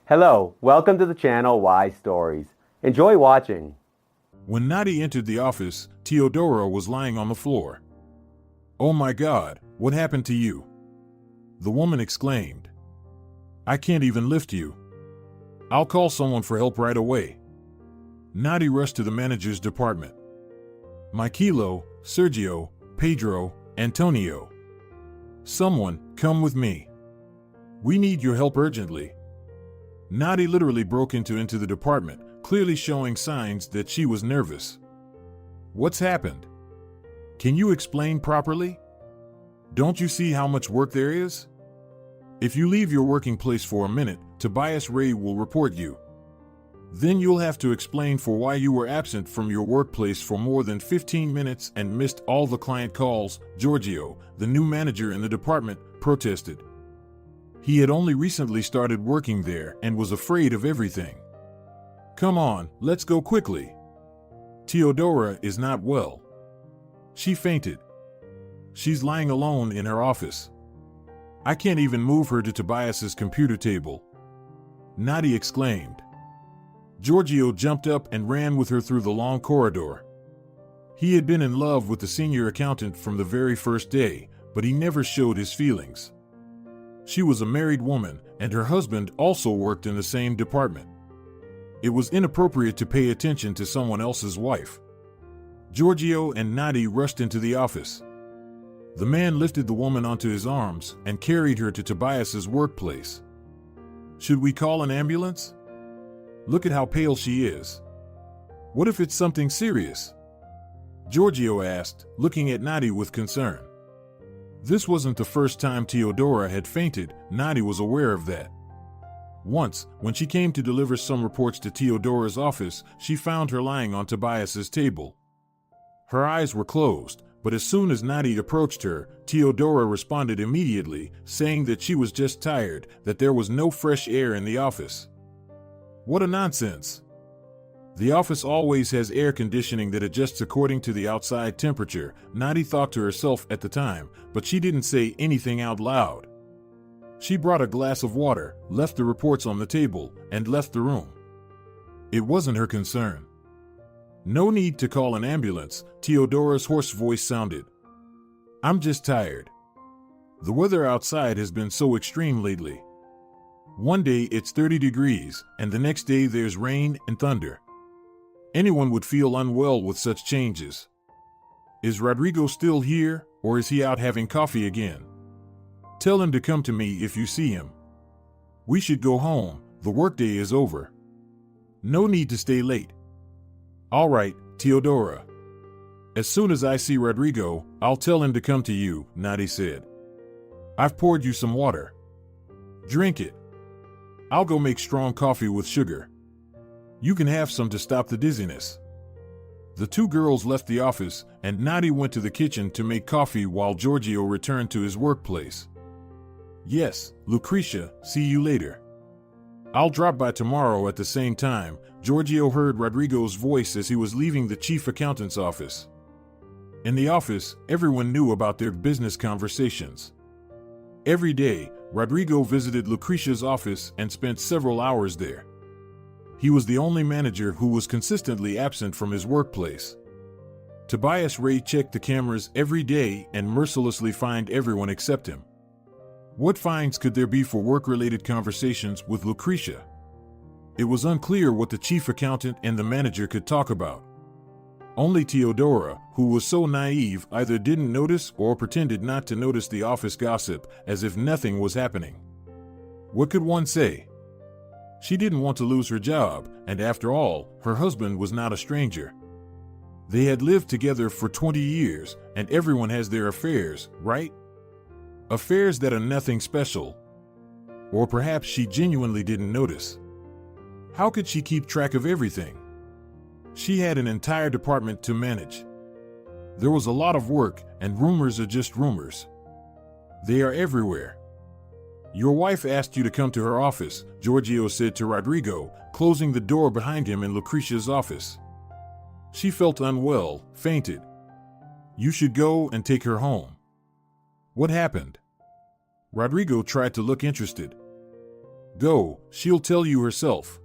Hello, welcome to the channel Why Stories. Enjoy watching. When Nati entered the office, Teodora was lying on the floor. "Oh my God, what happened to you?" the woman exclaimed. "I can't even lift you. I'll call someone for help right away." Nati rushed to the manager's department. "Micaelo, Sergio, Pedro, Antonio. Someone, come with me. We need your help urgently." Nati literally broke into the department, clearly showing signs that she was nervous. "What's happened? Can you explain properly? Don't you see how much work there is? If you leave your working place for a minute, Tobias Ray will report you. Then you'll have to explain for why you were absent from your workplace for more than 15 minutes and missed all the client calls." Sergio, the new manager in the department, protested. He had only recently started working there and was afraid of everything. "Come on, let's go quickly. Teodora is not well. She fainted. She's lying alone in her office. I can't even move her to Tobias's computer table," Nati exclaimed. Sergio jumped up and ran with her through the long corridor. He had been in love with the senior accountant from the very first day, but he never showed his feelings. She was a married woman, and her husband also worked in the same department. It was inappropriate to pay attention to someone else's wife. Sergio and Nati rushed into the office. The man lifted the woman onto his arms and carried her to Tobias's workplace. "Should we call an ambulance? Look at how pale she is. What if it's something serious?" Sergio asked, looking at Nati with concern. This wasn't the first time Teodora had fainted. Nati was aware of that. Once, when she came to deliver some reports to Teodora's office, she found her lying on Tobias's table. Her eyes were closed, but as soon as Nati approached her, Teodora responded immediately, saying that she was just tired, that there was no fresh air in the office. What a nonsense! The office always has air conditioning that adjusts according to the outside temperature, Nati thought to herself at the time, but she didn't say anything out loud. She brought a glass of water, left the reports on the table, and left the room. It wasn't her concern. "No need to call an ambulance," Teodora's hoarse voice sounded. "I'm just tired. The weather outside has been so extreme lately. One day it's 30 degrees, and the next day there's rain and thunder. Anyone would feel unwell with such changes. Is Rodrigo still here, or is he out having coffee again? Tell him to come to me if you see him. We should go home, the workday is over. No need to stay late." "All right, Teodora. As soon as I see Rodrigo, I'll tell him to come to you," Nati said. "I've poured you some water. Drink it. I'll go make strong coffee with sugar. You can have some to stop the dizziness." The two girls left the office, and Nati went to the kitchen to make coffee while Sergio returned to his workplace. "Yes, Lucretia, see you later. I'll drop by tomorrow at the same time." Sergio heard Rodrigo's voice as he was leaving the chief accountant's office. In the office, everyone knew about their business conversations. Every day, Rodrigo visited Lucretia's office and spent several hours there. He was the only manager who was consistently absent from his workplace. Tobias Ray checked the cameras every day and mercilessly fined everyone except him. What fines could there be for work-related conversations with Lucretia? It was unclear what the chief accountant and the manager could talk about. Only Teodora, who was so naive, either didn't notice or pretended not to notice the office gossip, as if nothing was happening. What could one say? She didn't want to lose her job, and after all, her husband was not a stranger. They had lived together for 20 years, and everyone has their affairs, right? Affairs that are nothing special. Or perhaps she genuinely didn't notice. How could she keep track of everything? She had an entire department to manage. There was a lot of work, and rumors are just rumors. They are everywhere. "Your wife asked you to come to her office," Sergio said to Rodrigo, closing the door behind him in Lucretia's office. "She felt unwell, fainted. You should go and take her home." "What happened?" Rodrigo tried to look interested. Go, she'll tell you herself.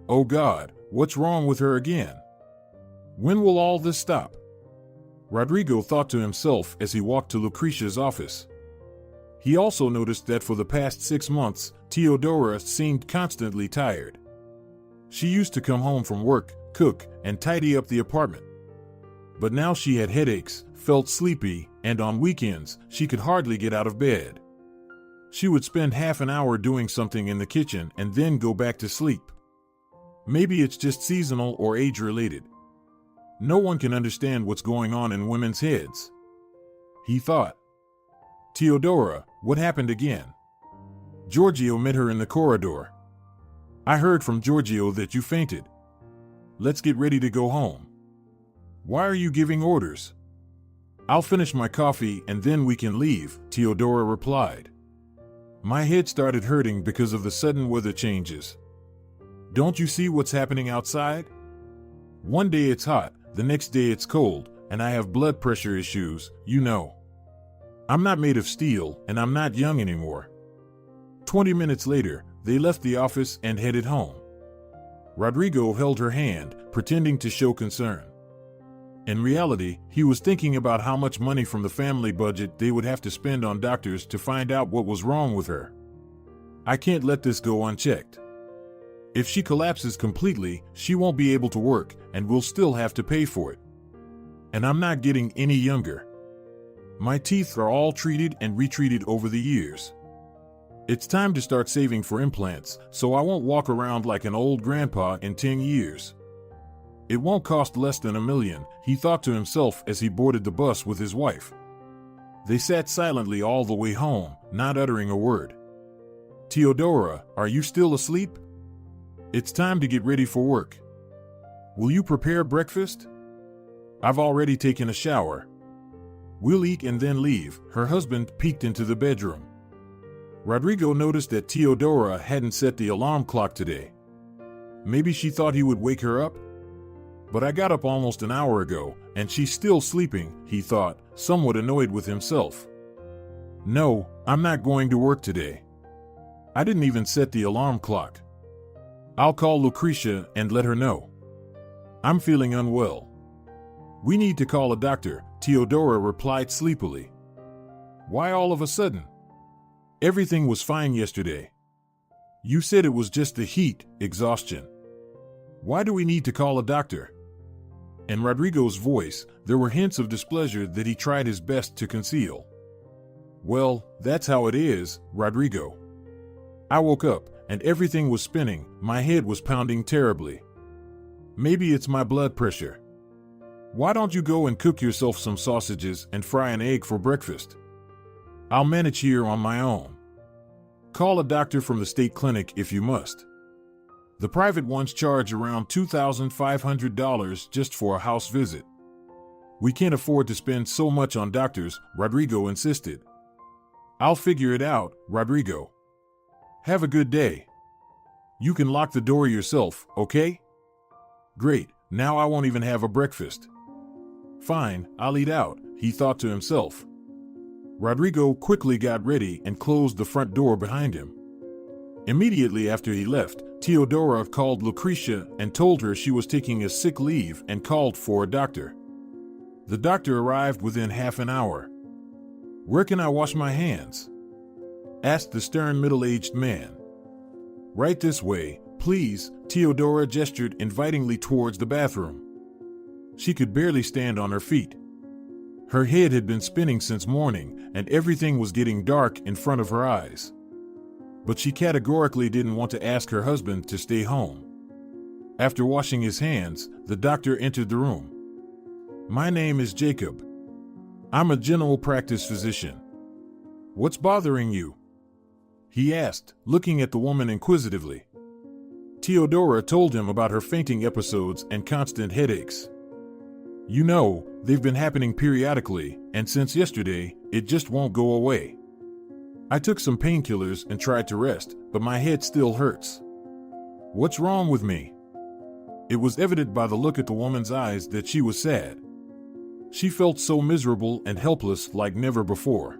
Oh God, what's wrong with her again? When will all this stop? Rodrigo thought to himself as he walked to Lucretia's office. He also noticed that for the past 6 months, Teodora seemed constantly tired. She used to come home from work, cook, and tidy up the apartment. But now she had headaches, felt sleepy, and on weekends, she could hardly get out of bed. She would spend half an hour doing something in the kitchen and then go back to sleep. Maybe it's just seasonal or age-related. No one can understand what's going on in women's heads. He thought. Teodora, what happened again? Giorgio met her in the corridor. I heard from Giorgio that you fainted. Let's get ready to go home. Why are you giving orders? I'll finish my coffee and then we can leave, Teodora replied. My head started hurting because of the sudden weather changes. Don't you see what's happening outside? One day it's hot, the next day it's cold, and I have blood pressure issues, you know. I'm not made of steel, and I'm not young anymore. 20 minutes later, they left the office and headed home. Rodrigo held her hand, pretending to show concern. In reality, he was thinking about how much money from the family budget they would have to spend on doctors to find out what was wrong with her. I can't let this go unchecked. If she collapses completely, she won't be able to work, and we'll still have to pay for it. And I'm not getting any younger. My teeth are all treated and retreated over the years. It's time to start saving for implants, so I won't walk around like an old grandpa in 10 years. It won't cost less than $1 million, he thought to himself as he boarded the bus with his wife. They sat silently all the way home, not uttering a word. Teodora, are you still asleep? It's time to get ready for work. Will you prepare breakfast? I've already taken a shower. We'll eat and then leave, her husband peeked into the bedroom. Rodrigo noticed that Teodora hadn't set the alarm clock today. Maybe she thought he would wake her up? But I got up almost an hour ago, and she's still sleeping, he thought, somewhat annoyed with himself. No, I'm not going to work today. I didn't even set the alarm clock. I'll call Lucretia and let her know. I'm feeling unwell. We need to call a doctor, Teodora replied sleepily. Why all of a sudden? Everything was fine yesterday. You said it was just the heat, exhaustion. Why do we need to call a doctor? In Rodrigo's voice, there were hints of displeasure that he tried his best to conceal. Well, that's how it is, Rodrigo. I woke up, and everything was spinning, my head was pounding terribly. Maybe it's my blood pressure. Why don't you go and cook yourself some sausages and fry an egg for breakfast? I'll manage here on my own. Call a doctor from the state clinic if you must. The private ones charge around $2,500 just for a house visit. We can't afford to spend so much on doctors, Rodrigo insisted. I'll figure it out, Rodrigo. Have a good day. You can lock the door yourself, okay? Great, now I won't even have a breakfast. Fine, I'll eat out, he thought to himself. Rodrigo quickly got ready and closed the front door behind him. Immediately after he left, Teodora called Lucretia and told her she was taking a sick leave and called for a doctor. The doctor arrived within half an hour. Where can I wash my hands? Asked the stern middle-aged man. Right this way, please, Teodora gestured invitingly towards the bathroom. She could barely stand on her feet. Her head had been spinning since morning, and everything was getting dark in front of her eyes. But she categorically didn't want to ask her husband to stay home. After washing his hands, the doctor entered the room. My name is Jacob. I'm a general practice physician. What's bothering you? He asked, looking at the woman inquisitively. Teodora told him about her fainting episodes and constant headaches. You know, they've been happening periodically, and since yesterday, it just won't go away. I took some painkillers and tried to rest, but my head still hurts. What's wrong with me? It was evident by the look at the woman's eyes that she was sad. She felt so miserable and helpless like never before.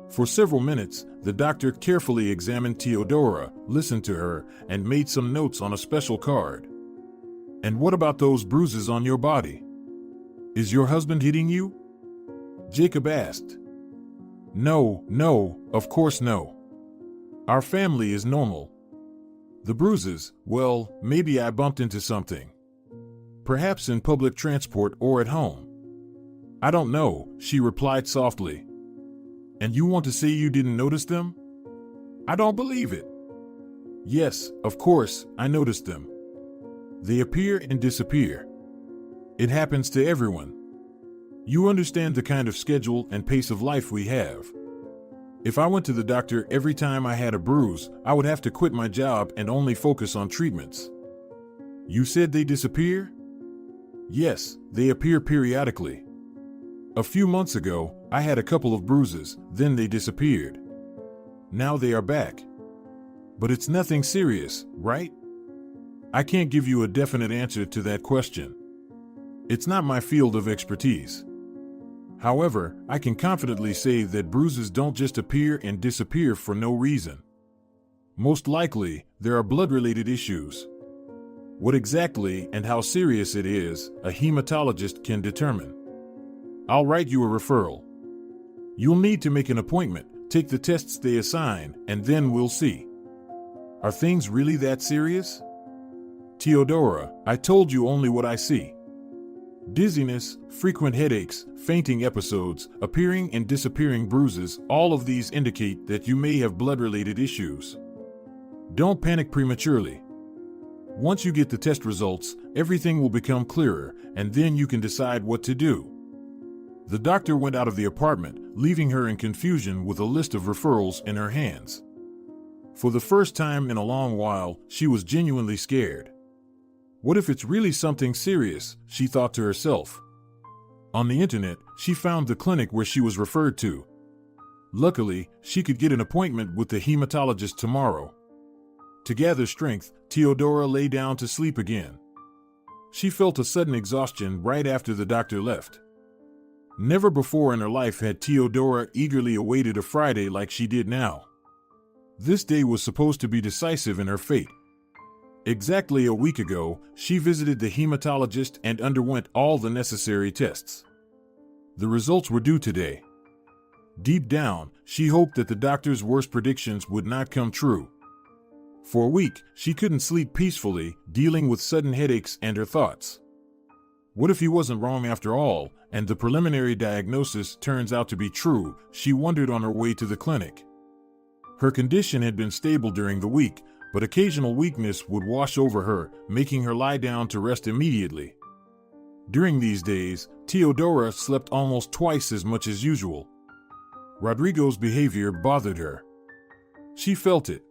For several minutes, the doctor carefully examined Teodora, listened to her, and made some notes on a special card. "And what about those bruises on your body? Is your husband hitting you?" Jacob asked. No, of course no. Our family is normal. The bruises, well, maybe I bumped into something. Perhaps in public transport or at home. I don't know, she replied softly. And you want to say you didn't notice them? I don't believe it. Yes, of course, I noticed them. They appear and disappear. It happens to everyone. You understand the kind of schedule and pace of life we have. If I went to the doctor every time I had a bruise, I would have to quit my job and only focus on treatments. You said they disappear? Yes, they appear periodically. A few months ago, I had a couple of bruises, then they disappeared. Now they are back. But it's nothing serious, right? I can't give you a definite answer to that question. It's not my field of expertise. However, I can confidently say that bruises don't just appear and disappear for no reason. Most likely, there are blood-related issues. What exactly and how serious it is, a hematologist can determine. I'll write you a referral. You'll need to make an appointment, take the tests they assign, and then we'll see. Are things really that serious? Teodora, I told you only what I see. Dizziness, frequent headaches, fainting episodes, appearing and disappearing bruises, all of these indicate that you may have blood-related issues. Don't panic prematurely. Once you get the test results, everything will become clearer, and then you can decide what to do. The doctor went out of the apartment, leaving her in confusion with a list of referrals in her hands. For the first time in a long while, she was genuinely scared. What if it's really something serious, she thought to herself. On the internet, she found the clinic where she was referred to. Luckily, she could get an appointment with the hematologist tomorrow. To gather strength, Teodora lay down to sleep again. She felt a sudden exhaustion right after the doctor left. Never before in her life had Teodora eagerly awaited a Friday like she did now. This day was supposed to be decisive in her fate. Exactly a week ago, she visited the hematologist and underwent all the necessary tests. The results were due today. Deep down, she hoped that the doctor's worst predictions would not come true. For a week, she couldn't sleep peacefully, dealing with sudden headaches and her thoughts. What if he wasn't wrong after all, and the preliminary diagnosis turns out to be true, she wondered on her way to the clinic. Her condition had been stable during the week, but occasional weakness would wash over her, making her lie down to rest immediately. During these days, Teodora slept almost twice as much as usual. Rodrigo's behavior bothered her. She felt it.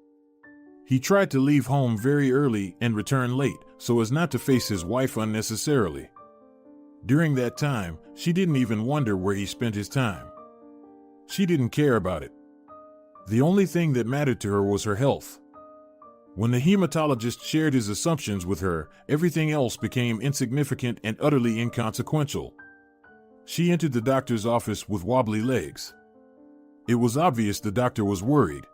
He tried to leave home very early and return late, so as not to face his wife unnecessarily. During that time, she didn't even wonder where he spent his time. She didn't care about it. The only thing that mattered to her was her health. When the hematologist shared his assumptions with her, everything else became insignificant and utterly inconsequential. She entered the doctor's office with wobbly legs. It was obvious the doctor was worried.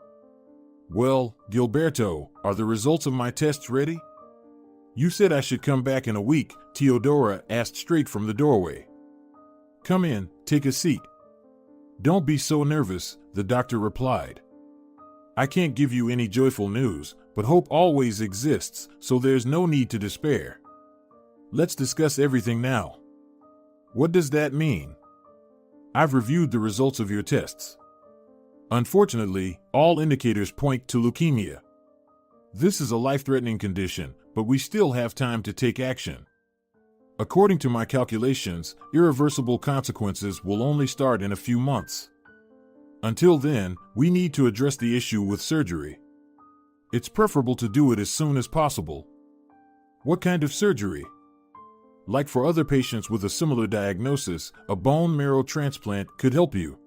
"Well, Gilberto, are the results of my tests ready?" "You said I should come back in a week," Teodora asked straight from the doorway. "Come in, take a seat." "Don't be so nervous," the doctor replied. "I can't give you any joyful news, but hope always exists, so there's no need to despair. Let's discuss everything now." "What does that mean?" "I've reviewed the results of your tests. Unfortunately, all indicators point to leukemia. This is a life-threatening condition, but we still have time to take action. According to my calculations, irreversible consequences will only start in a few months. Until then, we need to address the issue with surgery. It's preferable to do it as soon as possible." "What kind of surgery?" "Like for other patients with a similar diagnosis, a bone marrow transplant could help you.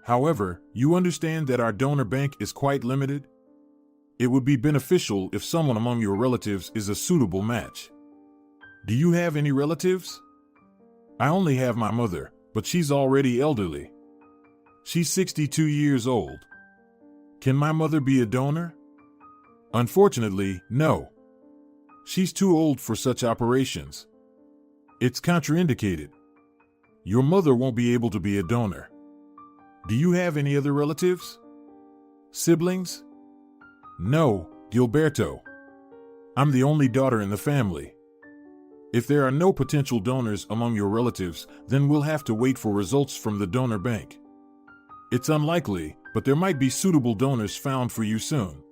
However, you understand that our donor bank is quite limited? It would be beneficial if someone among your relatives is a suitable match." "Do you have any relatives?" "I only have my mother, but she's already elderly. She's 62 years old. Can my mother be a donor? Unfortunately, no. She's too old for such operations. It's contraindicated. Your mother won't be able to be a donor. Do you have any other relatives? Siblings? No, Gilberto. I'm the only daughter in the family. If there are no potential donors among your relatives, then we'll have to wait for results from the donor bank. It's unlikely, but there might be suitable donors found for you soon.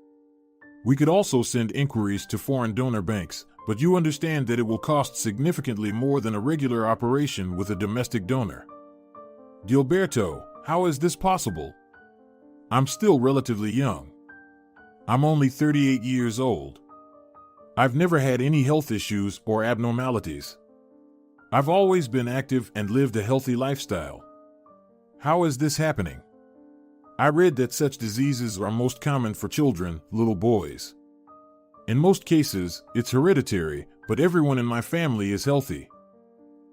We could also send inquiries to foreign donor banks, but you understand that it will cost significantly more than a regular operation with a domestic donor. Gilberto, how is this possible? I'm still relatively young. I'm only 38 years old. I've never had any health issues or abnormalities. I've always been active and lived a healthy lifestyle. How is this happening? I read that such diseases are most common for children, little boys. In most cases, it's hereditary, but everyone in my family is healthy.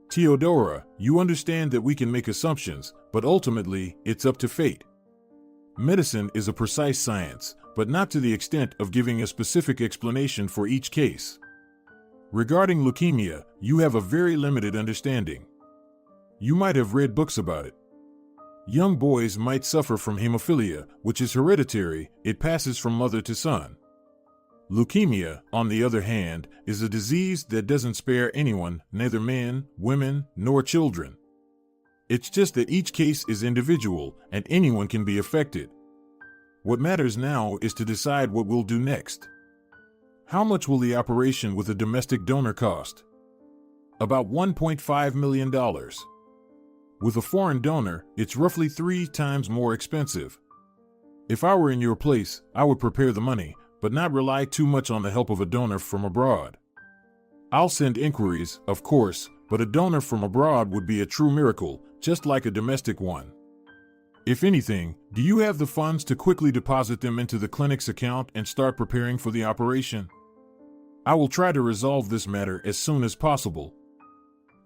Teodora, you understand that we can make assumptions, but ultimately, it's up to fate. Medicine is a precise science, but not to the extent of giving a specific explanation for each case. Regarding leukemia, you have a very limited understanding. You might have read books about it. Young boys might suffer from hemophilia, which is hereditary. It passes from mother to son. Leukemia, on the other hand, is a disease that doesn't spare anyone, neither men, women, nor children. It's just that each case is individual, and anyone can be affected. What matters now is to decide what we'll do next. How much will the operation with a domestic donor cost? About $1.5 million. With a foreign donor, it's roughly 3 times more expensive. If I were in your place, I would prepare the money, but not rely too much on the help of a donor from abroad. I'll send inquiries, of course, but a donor from abroad would be a true miracle, just like a domestic one. If anything, do you have the funds to quickly deposit them into the clinic's account and start preparing for the operation? I will try to resolve this matter as soon as possible.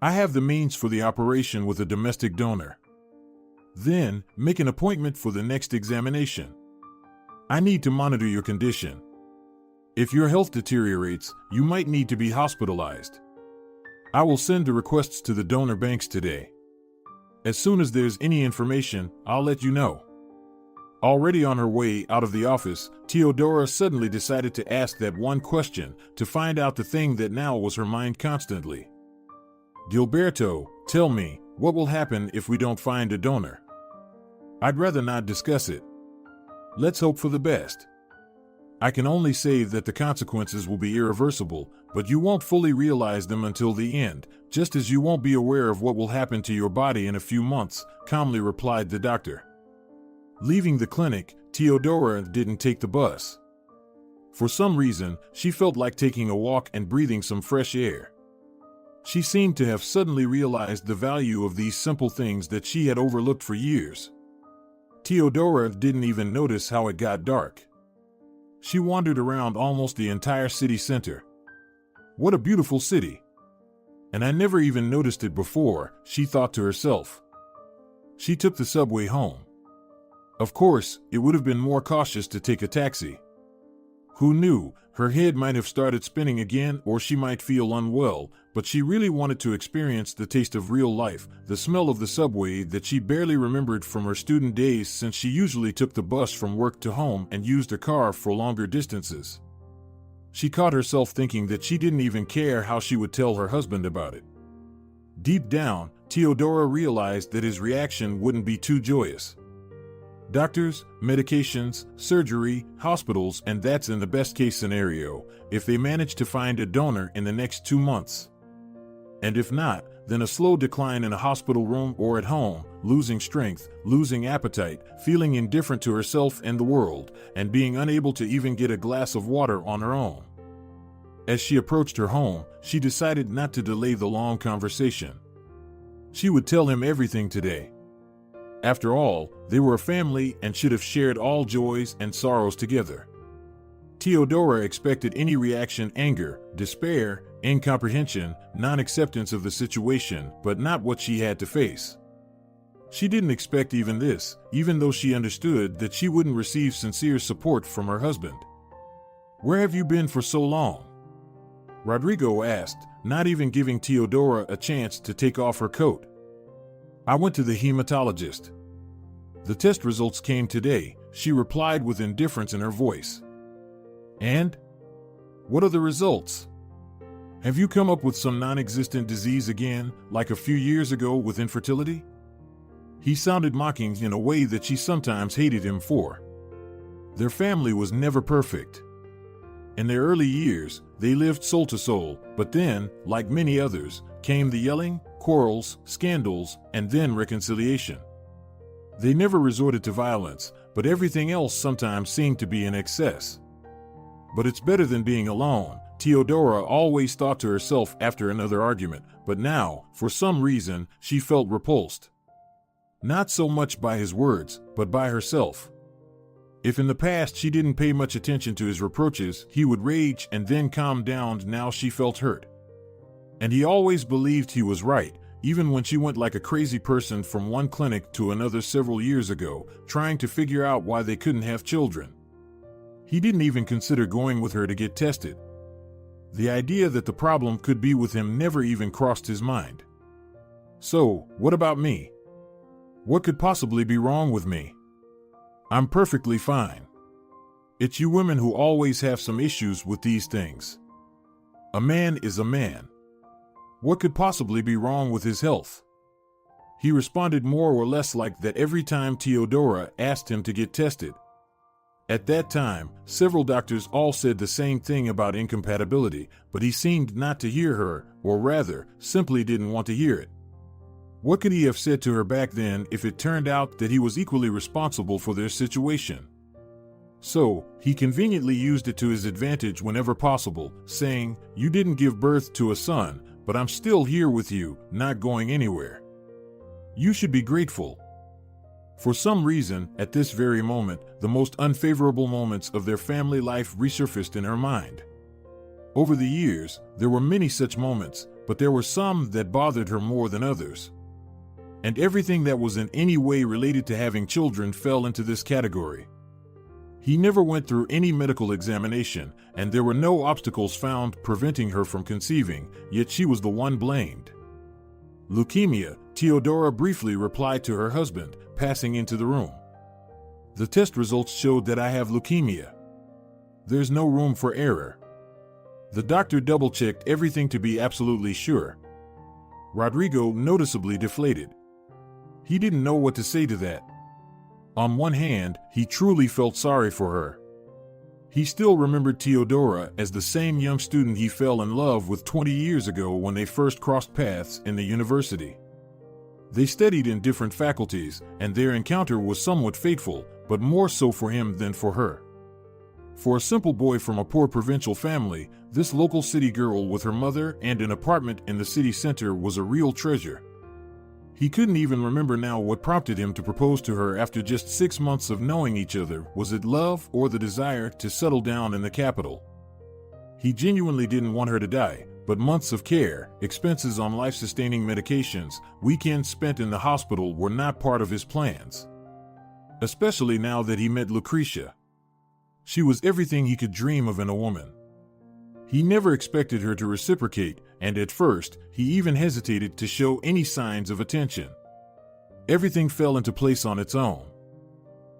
I have the means for the operation with a domestic donor. Then, make an appointment for the next examination. I need to monitor your condition. If your health deteriorates, you might need to be hospitalized. I will send the requests to the donor banks today. As soon as there's any information, I'll let you know. Already on her way out of the office, Teodora suddenly decided to ask that one question to find out the thing that now was her mind constantly. Gilberto, tell me, what will happen if we don't find a donor? I'd rather not discuss it. Let's hope for the best. I can only say that the consequences will be irreversible, but you won't fully realize them until the end, just as you won't be aware of what will happen to your body in a few months, calmly replied the doctor. Leaving the clinic, Teodora didn't take the bus. For some reason, she felt like taking a walk and breathing some fresh air. She seemed to have suddenly realized the value of these simple things that she had overlooked for years. Teodora didn't even notice how it got dark. She wandered around almost the entire city center. What a beautiful city! And I never even noticed it before, she thought to herself. She took the subway home. Of course, it would have been more cautious to take a taxi. Who knew, her head might have started spinning again or she might feel unwell, but she really wanted to experience the taste of real life, the smell of the subway that she barely remembered from her student days since she usually took the bus from work to home and used her car for longer distances. She caught herself thinking that she didn't even care how she would tell her husband about it. Deep down, Teodora realized that his reaction wouldn't be too joyous. Doctors, medications, surgery, hospitals, and that's in the best case scenario, if they manage to find a donor in the next 2 months. And if not, then a slow decline in a hospital room or at home, losing strength, losing appetite, feeling indifferent to herself and the world, and being unable to even get a glass of water on her own. As she approached her home, she decided not to delay the long conversation. She would tell him everything today. After all, they were a family and should have shared all joys and sorrows together. Teodora expected any reaction: anger, despair, incomprehension, non-acceptance of the situation, but not what she had to face. She didn't expect even this, even though she understood that she wouldn't receive sincere support from her husband. "Where have you been for so long?" Rodrigo asked, not even giving Teodora a chance to take off her coat. "I went to the hematologist. The test results came today," she replied with indifference in her voice. "And? What are the results? Have you come up with some non-existent disease again, like a few years ago with infertility?" He sounded mocking in a way that she sometimes hated him for. Their family was never perfect. In their early years, they lived soul to soul, but then, like many others, came the yelling, quarrels, scandals, and then reconciliation. They never resorted to violence, but everything else sometimes seemed to be in excess. "But it's better than being alone," Teodora always thought to herself after another argument, but now, for some reason, she felt repulsed. Not so much by his words, but by herself. If in the past she didn't pay much attention to his reproaches, he would rage and then calm down. Now she felt hurt. And he always believed he was right, even when she went like a crazy person from one clinic to another several years ago, trying to figure out why they couldn't have children. He didn't even consider going with her to get tested. The idea that the problem could be with him never even crossed his mind. "So, what about me? What could possibly be wrong with me? I'm perfectly fine. It's you women who always have some issues with these things. A man is a man. What could possibly be wrong with his health?" He responded more or less like that every time Teodora asked him to get tested. At that time, several doctors all said the same thing about incompatibility, but he seemed not to hear her, or rather, simply didn't want to hear it. What could he have said to her back then if it turned out that he was equally responsible for their situation? So, he conveniently used it to his advantage whenever possible, saying, "You didn't give birth to a son, but I'm still here with you, not going anywhere. You should be grateful." For some reason, at this very moment, the most unfavorable moments of their family life resurfaced in her mind. Over the years, there were many such moments, but there were some that bothered her more than others. And everything that was in any way related to having children fell into this category. He never went through any medical examination, and there were no obstacles found preventing her from conceiving, yet she was the one blamed. "Leukemia," Teodora briefly replied to her husband, passing into the room. "The test results showed that I have leukemia. There's no room for error." The doctor double-checked everything to be absolutely sure. Rodrigo noticeably deflated. He didn't know what to say to that. On one hand, he truly felt sorry for her. He still remembered Teodora as the same young student he fell in love with 20 years ago when they first crossed paths in the university. They studied in different faculties, and their encounter was somewhat fateful, but more so for him than for her. For a simple boy from a poor provincial family, this local city girl with her mother and an apartment in the city center was a real treasure. He couldn't even remember now what prompted him to propose to her after just 6 months of knowing each other. Was it love or the desire to settle down in the capital? He genuinely didn't want her to die, but months of care, expenses on life-sustaining medications, weekends spent in the hospital were not part of his plans. Especially now that he met Lucretia. She was everything he could dream of in a woman. He never expected her to reciprocate, and at first, he even hesitated to show any signs of attention. Everything fell into place on its own.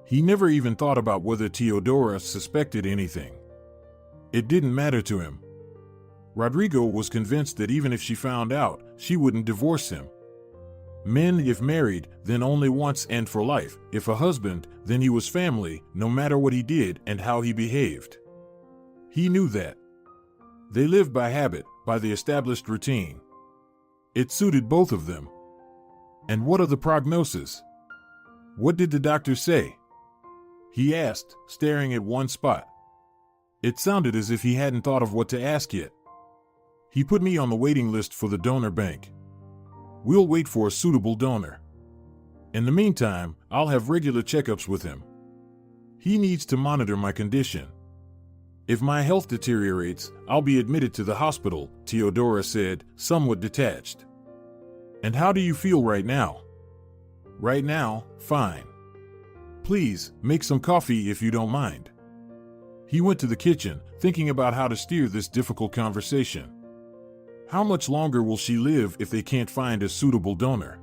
He never even thought about whether Teodora suspected anything. It didn't matter to him. Rodrigo was convinced that even if she found out, she wouldn't divorce him. Men, if married, then only once and for life. If a husband, then he was family, no matter what he did and how he behaved. He knew that. They lived by habit, by the established routine. It suited both of them. And what of the prognosis? What did the doctor say? He asked, staring at one spot. It sounded as if he hadn't thought of what to ask yet. He put me on the waiting list for the donor bank. We'll wait for a suitable donor. In the meantime, I'll have regular checkups with him. He needs to monitor my condition. If my health deteriorates, I'll be admitted to the hospital, Teodora said, somewhat detached. And how do you feel right now? Right now, fine. Please, make some coffee if you don't mind. He went to the kitchen, thinking about how to steer this difficult conversation. How much longer will she live if they can't find a suitable donor?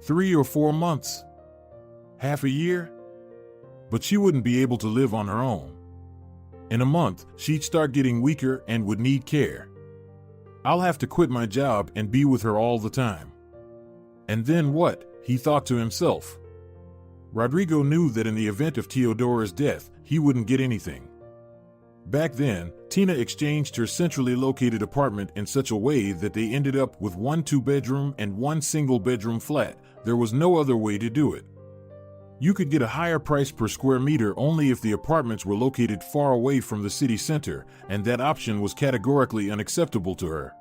3 or 4 months? Half a year? But she wouldn't be able to live on her own. In a month, she'd start getting weaker and would need care. I'll have to quit my job and be with her all the time. And then what? He thought to himself. Rodrigo knew that in the event of Teodora's death, he wouldn't get anything. Back then, Tina exchanged her centrally located apartment in such a way that they ended up with 1 2-bedroom and 1 single-bedroom flat. There was no other way to do it. You could get a higher price per square meter only if the apartments were located far away from the city center, and that option was categorically unacceptable to her.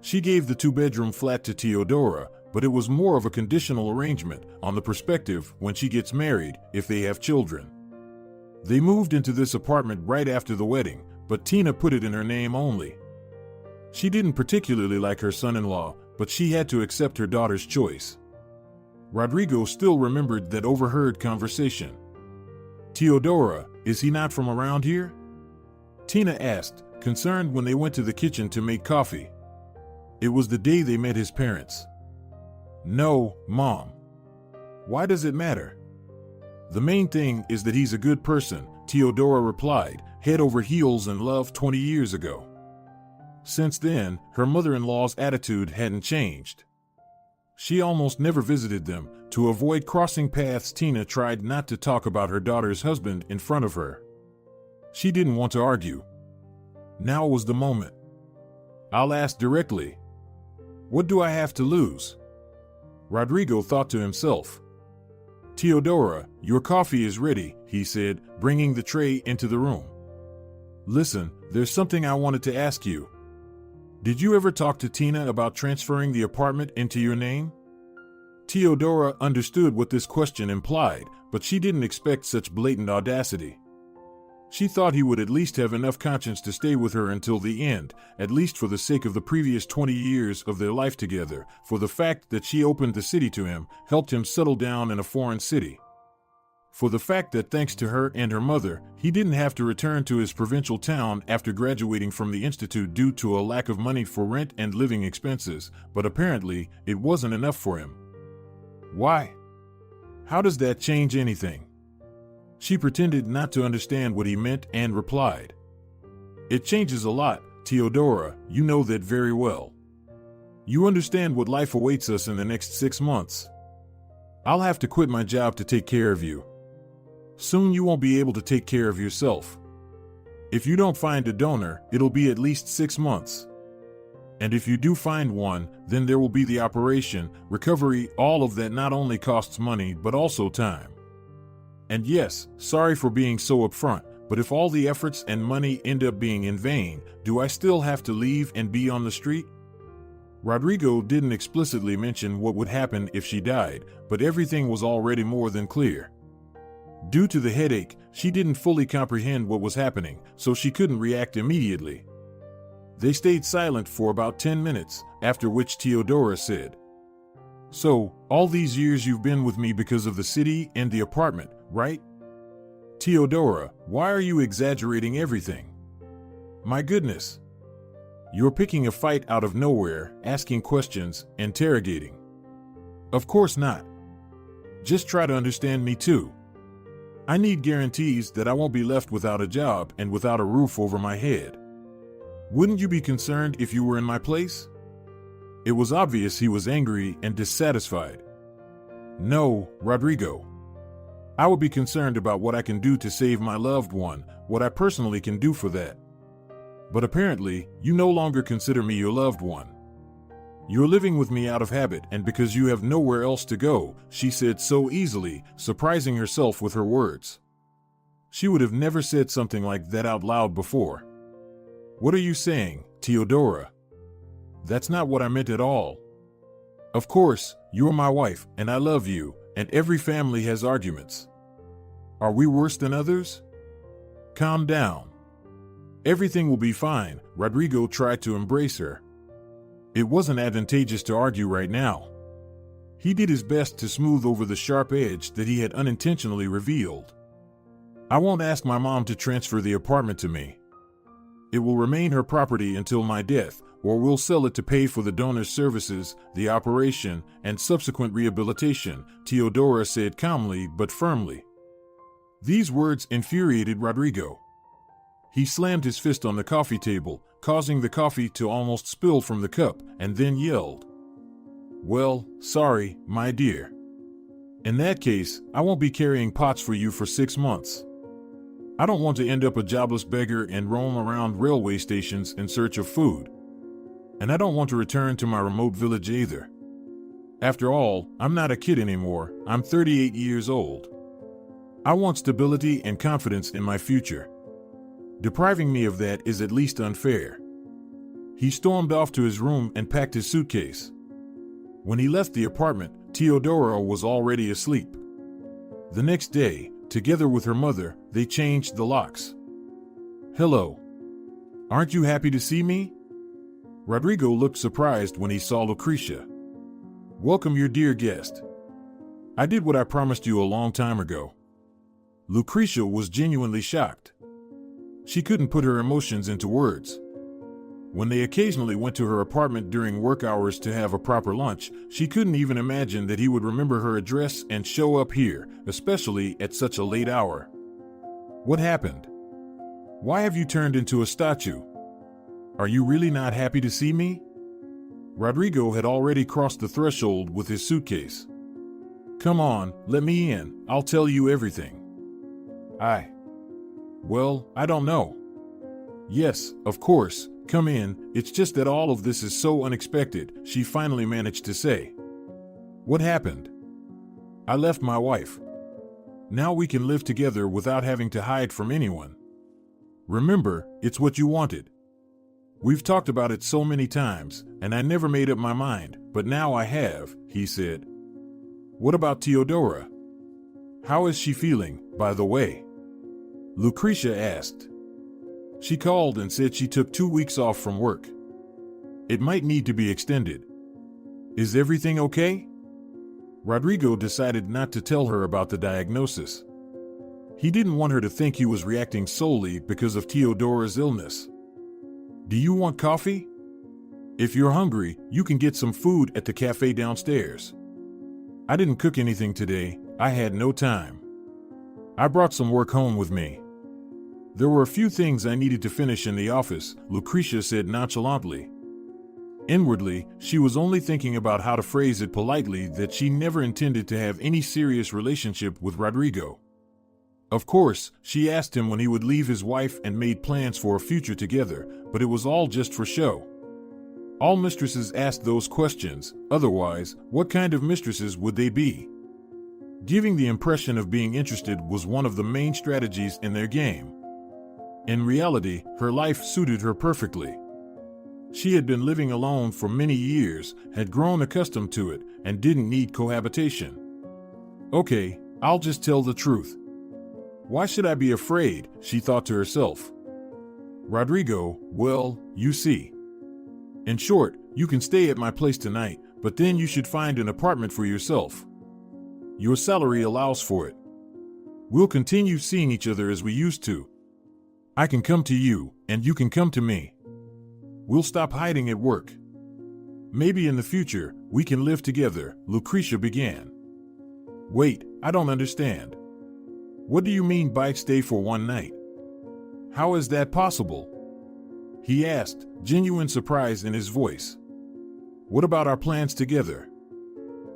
She gave the 2-bedroom flat to Teodora, but it was more of a conditional arrangement on the perspective when she gets married, if they have children. They moved into this apartment right after the wedding, but Tina put it in her name only. She didn't particularly like her son-in-law, but she had to accept her daughter's choice. Rodrigo still remembered that overheard conversation. Teodora, is he not from around here? Tina asked, concerned when they went to the kitchen to make coffee. It was the day they met his parents. No, Mom. Why does it matter? The main thing is that he's a good person, Teodora replied, head over heels in love 20 years ago. Since then, her mother-in-law's attitude hadn't changed. She almost never visited them. To avoid crossing paths, Tina tried not to talk about her daughter's husband in front of her. She didn't want to argue. Now was the moment. I'll ask directly. What do I have to lose? Rodrigo thought to himself. Teodora, your coffee is ready, he said, bringing the tray into the room. Listen, there's something I wanted to ask you. Did you ever talk to Tina about transferring the apartment into your name? Teodora understood what this question implied, but she didn't expect such blatant audacity. She thought he would at least have enough conscience to stay with her until the end, at least for the sake of the previous 20 years of their life together, for the fact that she opened the city to him, helped him settle down in a foreign city. For the fact that thanks to her and her mother, he didn't have to return to his provincial town after graduating from the institute due to a lack of money for rent and living expenses, but apparently it wasn't enough for him. Why? How does that change anything? She pretended not to understand what he meant and replied. It changes a lot, Teodora, you know that very well. You understand what life awaits us in the next 6 months. I'll have to quit my job to take care of you. Soon you won't be able to take care of yourself. If you don't find a donor, it'll be at least 6 months. And if you do find one, then there will be the operation, recovery, all of that not only costs money but also time. And yes, sorry for being so upfront, but if all the efforts and money end up being in vain, do I still have to leave and be on the street? Rodrigo didn't explicitly mention what would happen if she died, but everything was already more than clear. Due to the headache, she didn't fully comprehend what was happening, so she couldn't react immediately. They stayed silent for about 10 minutes, after which Teodora said, So, all these years you've been with me because of the city and the apartment, right? Teodora, why are you exaggerating everything? My goodness. You're picking a fight out of nowhere, asking questions, interrogating. Of course not. Just try to understand me too. I need guarantees that I won't be left without a job and without a roof over my head. Wouldn't you be concerned if you were in my place? It was obvious he was angry and dissatisfied. No, Rodrigo. I would be concerned about what I can do to save my loved one, what I personally can do for that. But apparently, you no longer consider me your loved one. You're living with me out of habit and because you have nowhere else to go, she said so easily, surprising herself with her words. She would have never said something like that out loud before. What are you saying, Teodora? That's not what I meant at all. Of course, you're my wife, and I love you, and every family has arguments. Are we worse than others? Calm down. Everything will be fine, Rodrigo tried to embrace her. It wasn't advantageous to argue right now. He did his best to smooth over the sharp edge that he had unintentionally revealed. I won't ask my mom to transfer the apartment to me. It will remain her property until my death, or we'll sell it to pay for the donor's services, the operation, and subsequent rehabilitation, Teodora said calmly but firmly. These words infuriated Rodrigo. He slammed his fist on the coffee table, causing the coffee to almost spill from the cup, and then yelled, "Well, sorry, my dear. In that case, I won't be carrying pots for you for 6 months. I don't want to end up a jobless beggar and roam around railway stations in search of food. And I don't want to return to my remote village either. After all, I'm not a kid anymore, I'm 38 years old. I want stability and confidence in my future. Depriving me of that is at least unfair." He stormed off to his room and packed his suitcase. When he left the apartment, Teodora was already asleep. The next day, together with her mother, they changed the locks. "Hello. Aren't you happy to see me?" Rodrigo looked surprised when he saw Lucrecia. "Welcome your dear guest. I did what I promised you a long time ago." Lucrecia was genuinely shocked. She couldn't put her emotions into words. When they occasionally went to her apartment during work hours to have a proper lunch, she couldn't even imagine that he would remember her address and show up here, especially at such a late hour. "What happened? Why have you turned into a statue? Are you really not happy to see me?" Rodrigo had already crossed the threshold with his suitcase. "Come on, let me in, I'll tell you everything." Well, I don't know." "Yes, of course, come in, it's just that all of this is so unexpected," she finally managed to say. "What happened?" "I left my wife. Now we can live together without having to hide from anyone. Remember, it's what you wanted. We've talked about it so many times, and I never made up my mind, but now I have," he said. "What about Teodora? How is she feeling, by the way?" Lucrecia asked. "She called and said she took 2 weeks off from work. It might need to be extended. Is everything okay?" Rodrigo decided not to tell her about the diagnosis. He didn't want her to think he was reacting solely because of Teodora's illness. "Do you want coffee? If you're hungry, you can get some food at the cafe downstairs. I didn't cook anything today, I had no time. I brought some work home with me. There were a few things I needed to finish in the office," Lucrecia said nonchalantly. Inwardly, she was only thinking about how to phrase it politely that she never intended to have any serious relationship with Rodrigo. Of course, she asked him when he would leave his wife and made plans for a future together, but it was all just for show. All mistresses asked those questions, otherwise, what kind of mistresses would they be? Giving the impression of being interested was one of the main strategies in their game. In reality, her life suited her perfectly. She had been living alone for many years, had grown accustomed to it, and didn't need cohabitation. "Okay, I'll just tell the truth. Why should I be afraid?" she thought to herself. "Rodrigo, well, you see. In short, you can stay at my place tonight, but then you should find an apartment for yourself. Your salary allows for it. We'll continue seeing each other as we used to. I can come to you, and you can come to me. We'll stop hiding at work. Maybe in the future, we can live together," Lucrecia began. "Wait, I don't understand. What do you mean by stay for one night? How is that possible?" he asked, genuine surprise in his voice. "What about our plans together?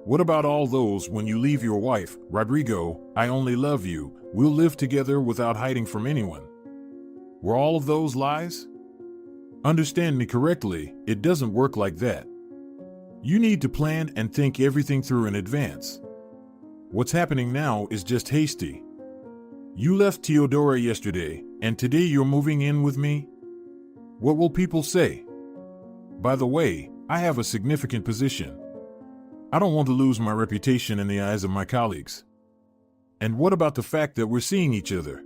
What about all those when you leave your wife, Rodrigo, I only love you, we'll live together without hiding from anyone? Were all of those lies? Understand me correctly, it doesn't work like that. You need to plan and think everything through in advance. What's happening now is just hasty. You left Teodora yesterday, and today you're moving in with me? What will people say? By the way, I have a significant position. I don't want to lose my reputation in the eyes of my colleagues. And what about the fact that we're seeing each other?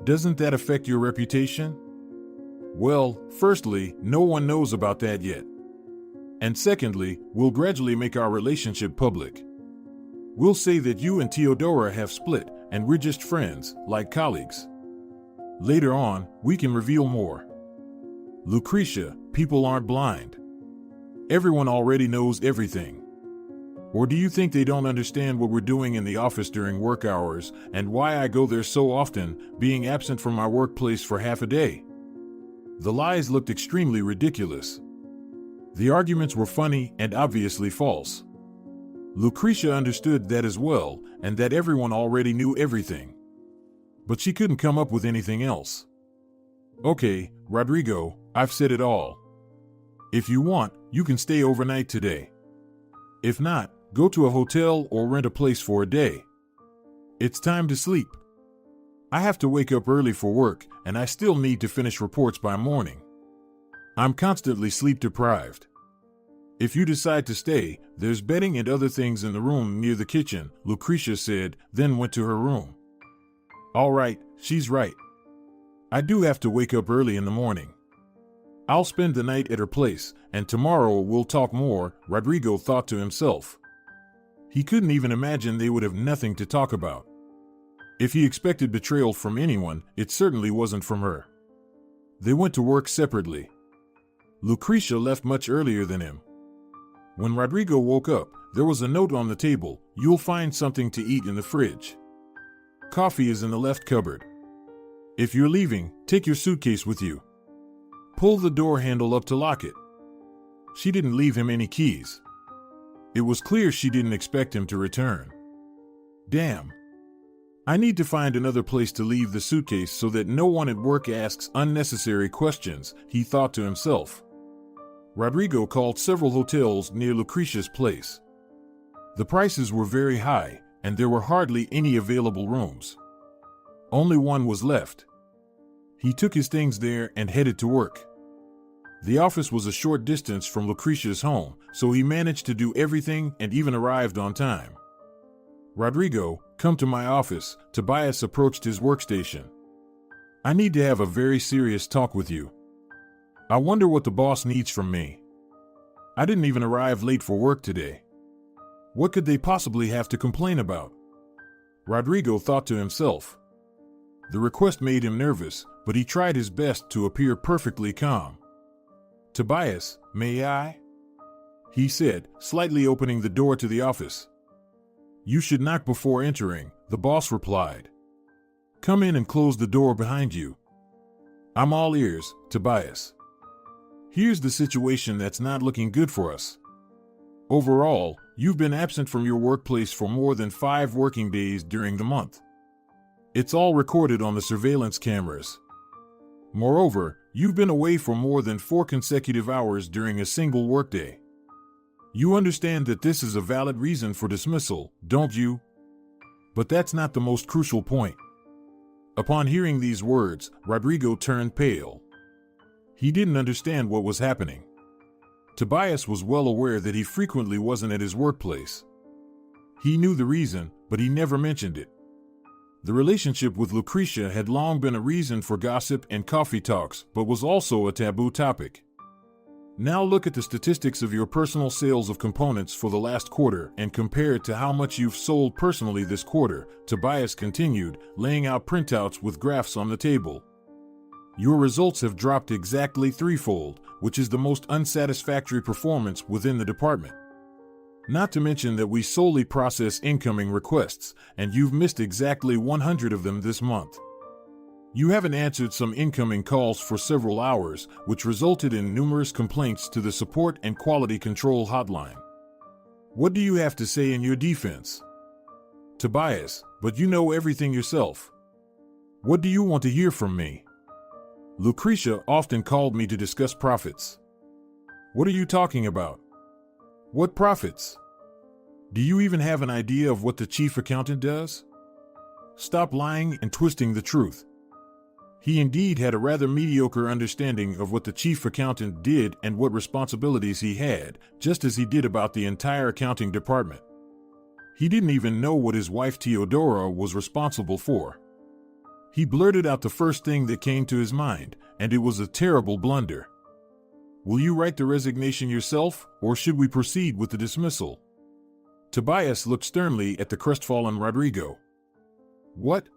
Doesn't that affect your reputation? Well, firstly, no one knows about that yet. And secondly, we'll gradually make our relationship public. We'll say that you and Teodora have split, and we're just friends, like colleagues. Later on, we can reveal more. Lucretia, people aren't blind. Everyone already knows everything. Or do you think they don't understand what we're doing in the office during work hours and why I go there so often, being absent from my workplace for half a day? The lies looked extremely ridiculous. The arguments were funny and obviously false. Lucretia understood that as well, and that everyone already knew everything. But she couldn't come up with anything else. Okay, Rodrigo, I've said it all. If you want, you can stay overnight today. If not, go to a hotel or rent a place for a day. It's time to sleep. I have to wake up early for work, and I still need to finish reports by morning. I'm constantly sleep deprived. If you decide to stay, there's bedding and other things in the room near the kitchen, Lucretia said, then went to her room. All right, she's right. I do have to wake up early in the morning. I'll spend the night at her place, and tomorrow we'll talk more, Rodrigo thought to himself. He couldn't even imagine they would have nothing to talk about. If he expected betrayal from anyone, it certainly wasn't from her. They went to work separately. Lucretia left much earlier than him. When Rodrigo woke up, there was a note on the table, "You'll find something to eat in the fridge. Coffee is in the left cupboard. If you're leaving, take your suitcase with you. Pull the door handle up to lock it." She didn't leave him any keys. It was clear she didn't expect him to return. Damn. I need to find another place to leave the suitcase so that no one at work asks unnecessary questions, he thought to himself. Rodrigo called several hotels near Lucretia's place. The prices were very high, and there were hardly any available rooms. Only one was left. He took his things there and headed to work. The office was a short distance from Lucretia's home, so he managed to do everything and even arrived on time. Rodrigo, come to my office, Tobias approached his workstation. I need to have a very serious talk with you. I wonder what the boss needs from me. I didn't even arrive late for work today. What could they possibly have to complain about? Rodrigo thought to himself. The request made him nervous, but he tried his best to appear perfectly calm. Tobias, may I? He said, slightly opening the door to the office. You should knock before entering, the boss replied. Come in and close the door behind you. I'm all ears, Tobias. Here's the situation that's not looking good for us. Overall, you've been absent from your workplace for more than 5 working days during the month. It's all recorded on the surveillance cameras. Moreover, you've been away for more than 4 consecutive hours during a single workday. You understand that this is a valid reason for dismissal, don't you? But that's not the most crucial point. Upon hearing these words, Rodrigo turned pale. He didn't understand what was happening. Tobias was well aware that he frequently wasn't at his workplace. He knew the reason, but he never mentioned it. The relationship with Lucretia had long been a reason for gossip and coffee talks, but was also a taboo topic. Now look at the statistics of your personal sales of components for the last quarter and compare it to how much you've sold personally this quarter, Tobias continued, laying out printouts with graphs on the table. Your results have dropped exactly 3-fold, which is the most unsatisfactory performance within the department. Not to mention that we solely process incoming requests, and you've missed exactly 100 of them this month. You haven't answered some incoming calls for several hours, which resulted in numerous complaints to the support and quality control hotline. What do you have to say in your defense? Tobias, but you know everything yourself. What do you want to hear from me? Lucretia often called me to discuss profits. What are you talking about? What profits? Do you even have an idea of what the chief accountant does? Stop lying and twisting the truth. He indeed had a rather mediocre understanding of what the chief accountant did and what responsibilities he had, just as he did about the entire accounting department. He didn't even know what his wife Teodora was responsible for. He blurted out the first thing that came to his mind, and it was a terrible blunder. Will you write the resignation yourself, or should we proceed with the dismissal? Tobias looked sternly at the crestfallen Rodrigo. What?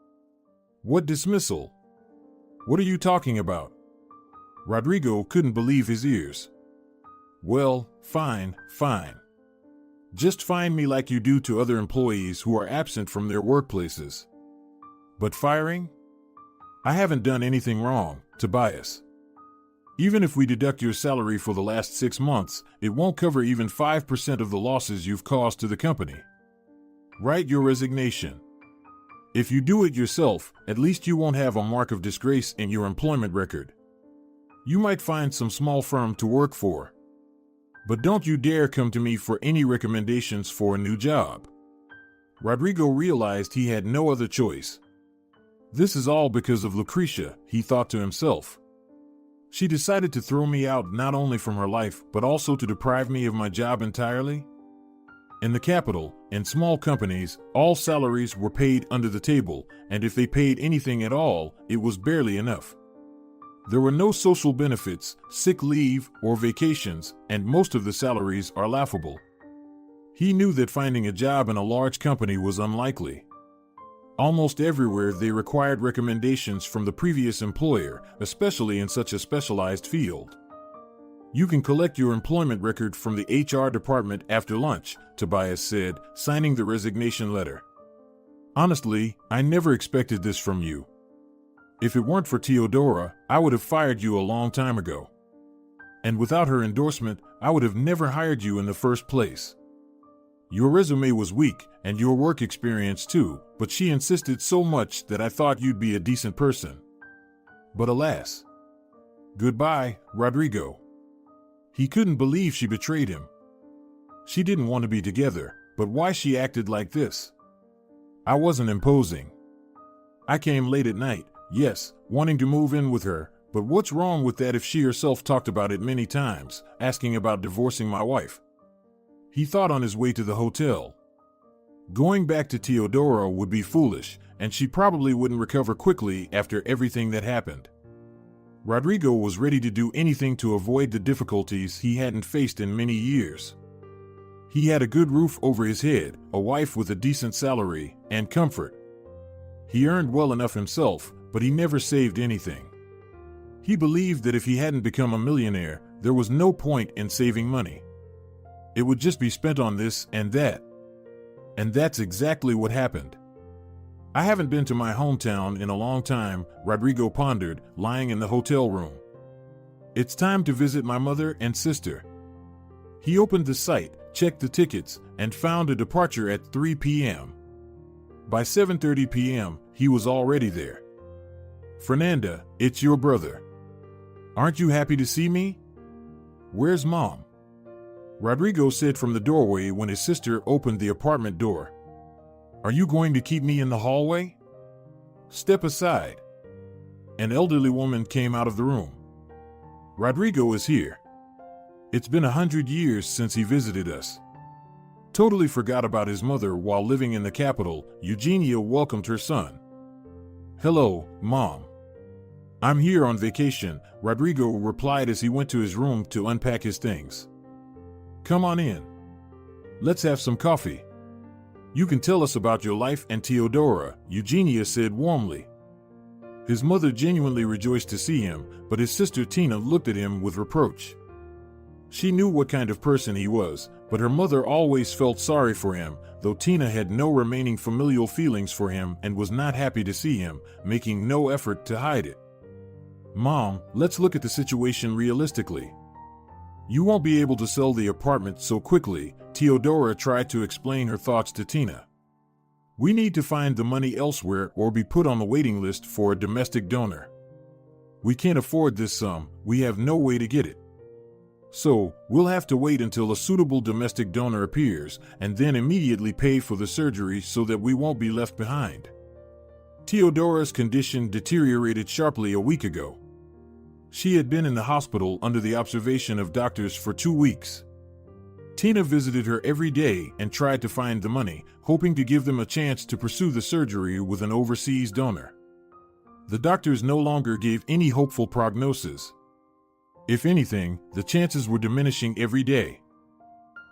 What dismissal? What are you talking about? Rodrigo couldn't believe his ears. Well, fine. Just fine me like you do to other employees who are absent from their workplaces. But firing? I haven't done anything wrong, Tobias. Even if we deduct your salary for the last 6 months, it won't cover even 5% of the losses you've caused to the company. Write your resignation. If you do it yourself, at least you won't have a mark of disgrace in your employment record. You might find some small firm to work for. But don't you dare come to me for any recommendations for a new job. Rodrigo realized he had no other choice. This is all because of Lucrecia, he thought to himself. She decided to throw me out not only from her life, but also to deprive me of my job entirely? In the capital, in small companies, all salaries were paid under the table, and if they paid anything at all, it was barely enough. There were no social benefits, sick leave, or vacations, and most of the salaries are laughable. He knew that finding a job in a large company was unlikely. Almost everywhere they required recommendations from the previous employer, especially in such a specialized field. You can collect your employment record from the HR department after lunch, Tobias said, signing the resignation letter. Honestly, I never expected this from you. If it weren't for Teodora, I would have fired you a long time ago. And without her endorsement, I would have never hired you in the first place. Your resume was weak, and your work experience too, but she insisted so much that I thought you'd be a decent person. But alas. Goodbye, Rodrigo. He couldn't believe she betrayed him. She didn't want to be together, but why she acted like this? I wasn't imposing. I came late at night, yes, wanting to move in with her, but what's wrong with that if she herself talked about it many times, asking about divorcing my wife? He thought on his way to the hotel. Going back to Teodora would be foolish, and she probably wouldn't recover quickly after everything that happened. Rodrigo was ready to do anything to avoid the difficulties he hadn't faced in many years. He had a good roof over his head, a wife with a decent salary, and comfort. He earned well enough himself, but he never saved anything. He believed that if he hadn't become a millionaire, there was no point in saving money. It would just be spent on this and that. And that's exactly what happened. I haven't been to my hometown in a long time, Rodrigo pondered, lying in the hotel room. It's time to visit my mother and sister. He opened the site, checked the tickets, and found a departure at 3 p.m. By 7:30 p.m., he was already there. Fernanda, it's your brother. Aren't you happy to see me? Where's Mom? Rodrigo said from the doorway when his sister opened the apartment door. Are you going to keep me in the hallway? Step aside. An elderly woman came out of the room. Rodrigo is here. It's been 100 years since he visited us. Totally forgot about his mother while living in the capital, Eugenia welcomed her son. Hello, Mom. I'm here on vacation, Rodrigo replied as he went to his room to unpack his things. Come on in. Let's have some coffee. You can tell us about your life and Teodora, Eugenia said warmly. His mother genuinely rejoiced to see him, but his sister Tina looked at him with reproach. She knew what kind of person he was, but her mother always felt sorry for him, though Tina had no remaining familial feelings for him and was not happy to see him, making no effort to hide it. Mom, let's look at the situation realistically. You won't be able to sell the apartment so quickly, Teodora tried to explain her thoughts to Tina. We need to find the money elsewhere or be put on the waiting list for a domestic donor. We can't afford this sum, we have no way to get it. So, we'll have to wait until a suitable domestic donor appears, and then immediately pay for the surgery so that we won't be left behind. Teodora's condition deteriorated sharply a week ago. She had been in the hospital under the observation of doctors for 2 weeks. Tina visited her every day and tried to find the money, hoping to give them a chance to pursue the surgery with an overseas donor. The doctors no longer gave any hopeful prognosis. If anything, the chances were diminishing every day.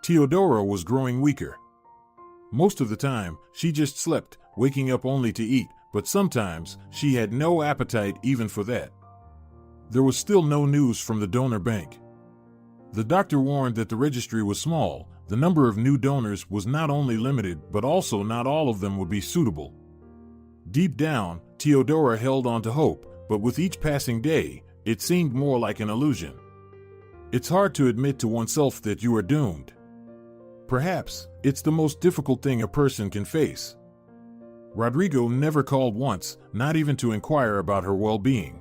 Teodora was growing weaker. Most of the time, she just slept, waking up only to eat, but sometimes she had no appetite even for that. There was still no news from the donor bank. The doctor warned that the registry was small, the number of new donors was not only limited, but also not all of them would be suitable. Deep down, Teodora held on to hope, but with each passing day, it seemed more like an illusion. It's hard to admit to oneself that you are doomed. Perhaps it's the most difficult thing a person can face. Rodrigo never called once, not even to inquire about her well-being.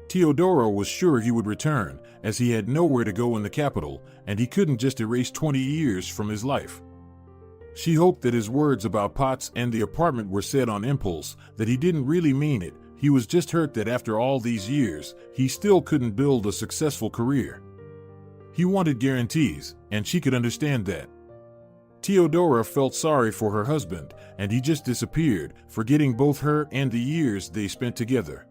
Teodora was sure he would return, as he had nowhere to go in the capital, and he couldn't just erase 20 years from his life. She hoped that his words about pots and the apartment were said on impulse, that he didn't really mean it. He was just hurt that after all these years, he still couldn't build a successful career. He wanted guarantees, and she could understand that. Teodora felt sorry for her husband, and he just disappeared, forgetting both her and the years they spent together.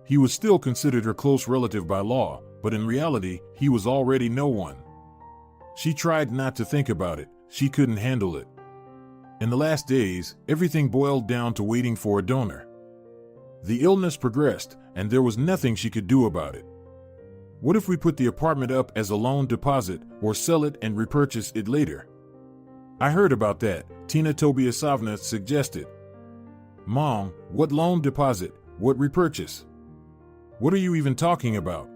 He was still considered her close relative by law, but in reality, he was already no one. She tried not to think about it. She couldn't handle it. In the last days, everything boiled down to waiting for a donor. The illness progressed, and there was nothing she could do about it. What if we put the apartment up as a loan deposit, or sell it and repurchase it later? I heard about that, Tina Tobiasovna suggested. Mom, what loan deposit? What repurchase? What are you even talking about?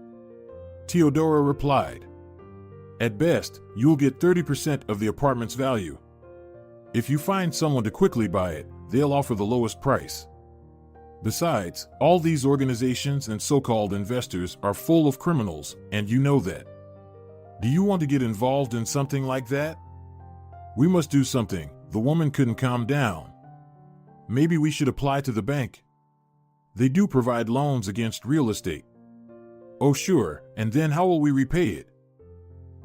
Teodora replied. At best, you'll get 30% of the apartment's value. If you find someone to quickly buy it, they'll offer the lowest price. Besides, all these organizations and so-called investors are full of criminals, and you know that. Do you want to get involved in something like that? We must do something. The woman couldn't calm down. Maybe we should apply to the bank. They do provide loans against real estate. Oh sure, and then how will we repay it?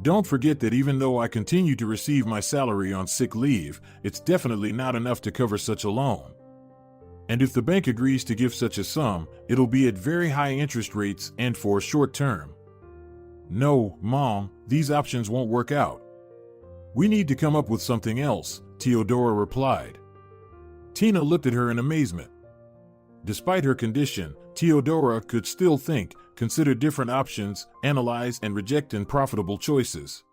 Don't forget that even though I continue to receive my salary on sick leave, it's definitely not enough to cover such a loan. And if the bank agrees to give such a sum, it'll be at very high interest rates and for a short term. No, Mom, these options won't work out. We need to come up with something else, Teodora replied. Tina looked at her in amazement. Despite her condition, Teodora could still think, consider different options, analyze and reject unprofitable choices.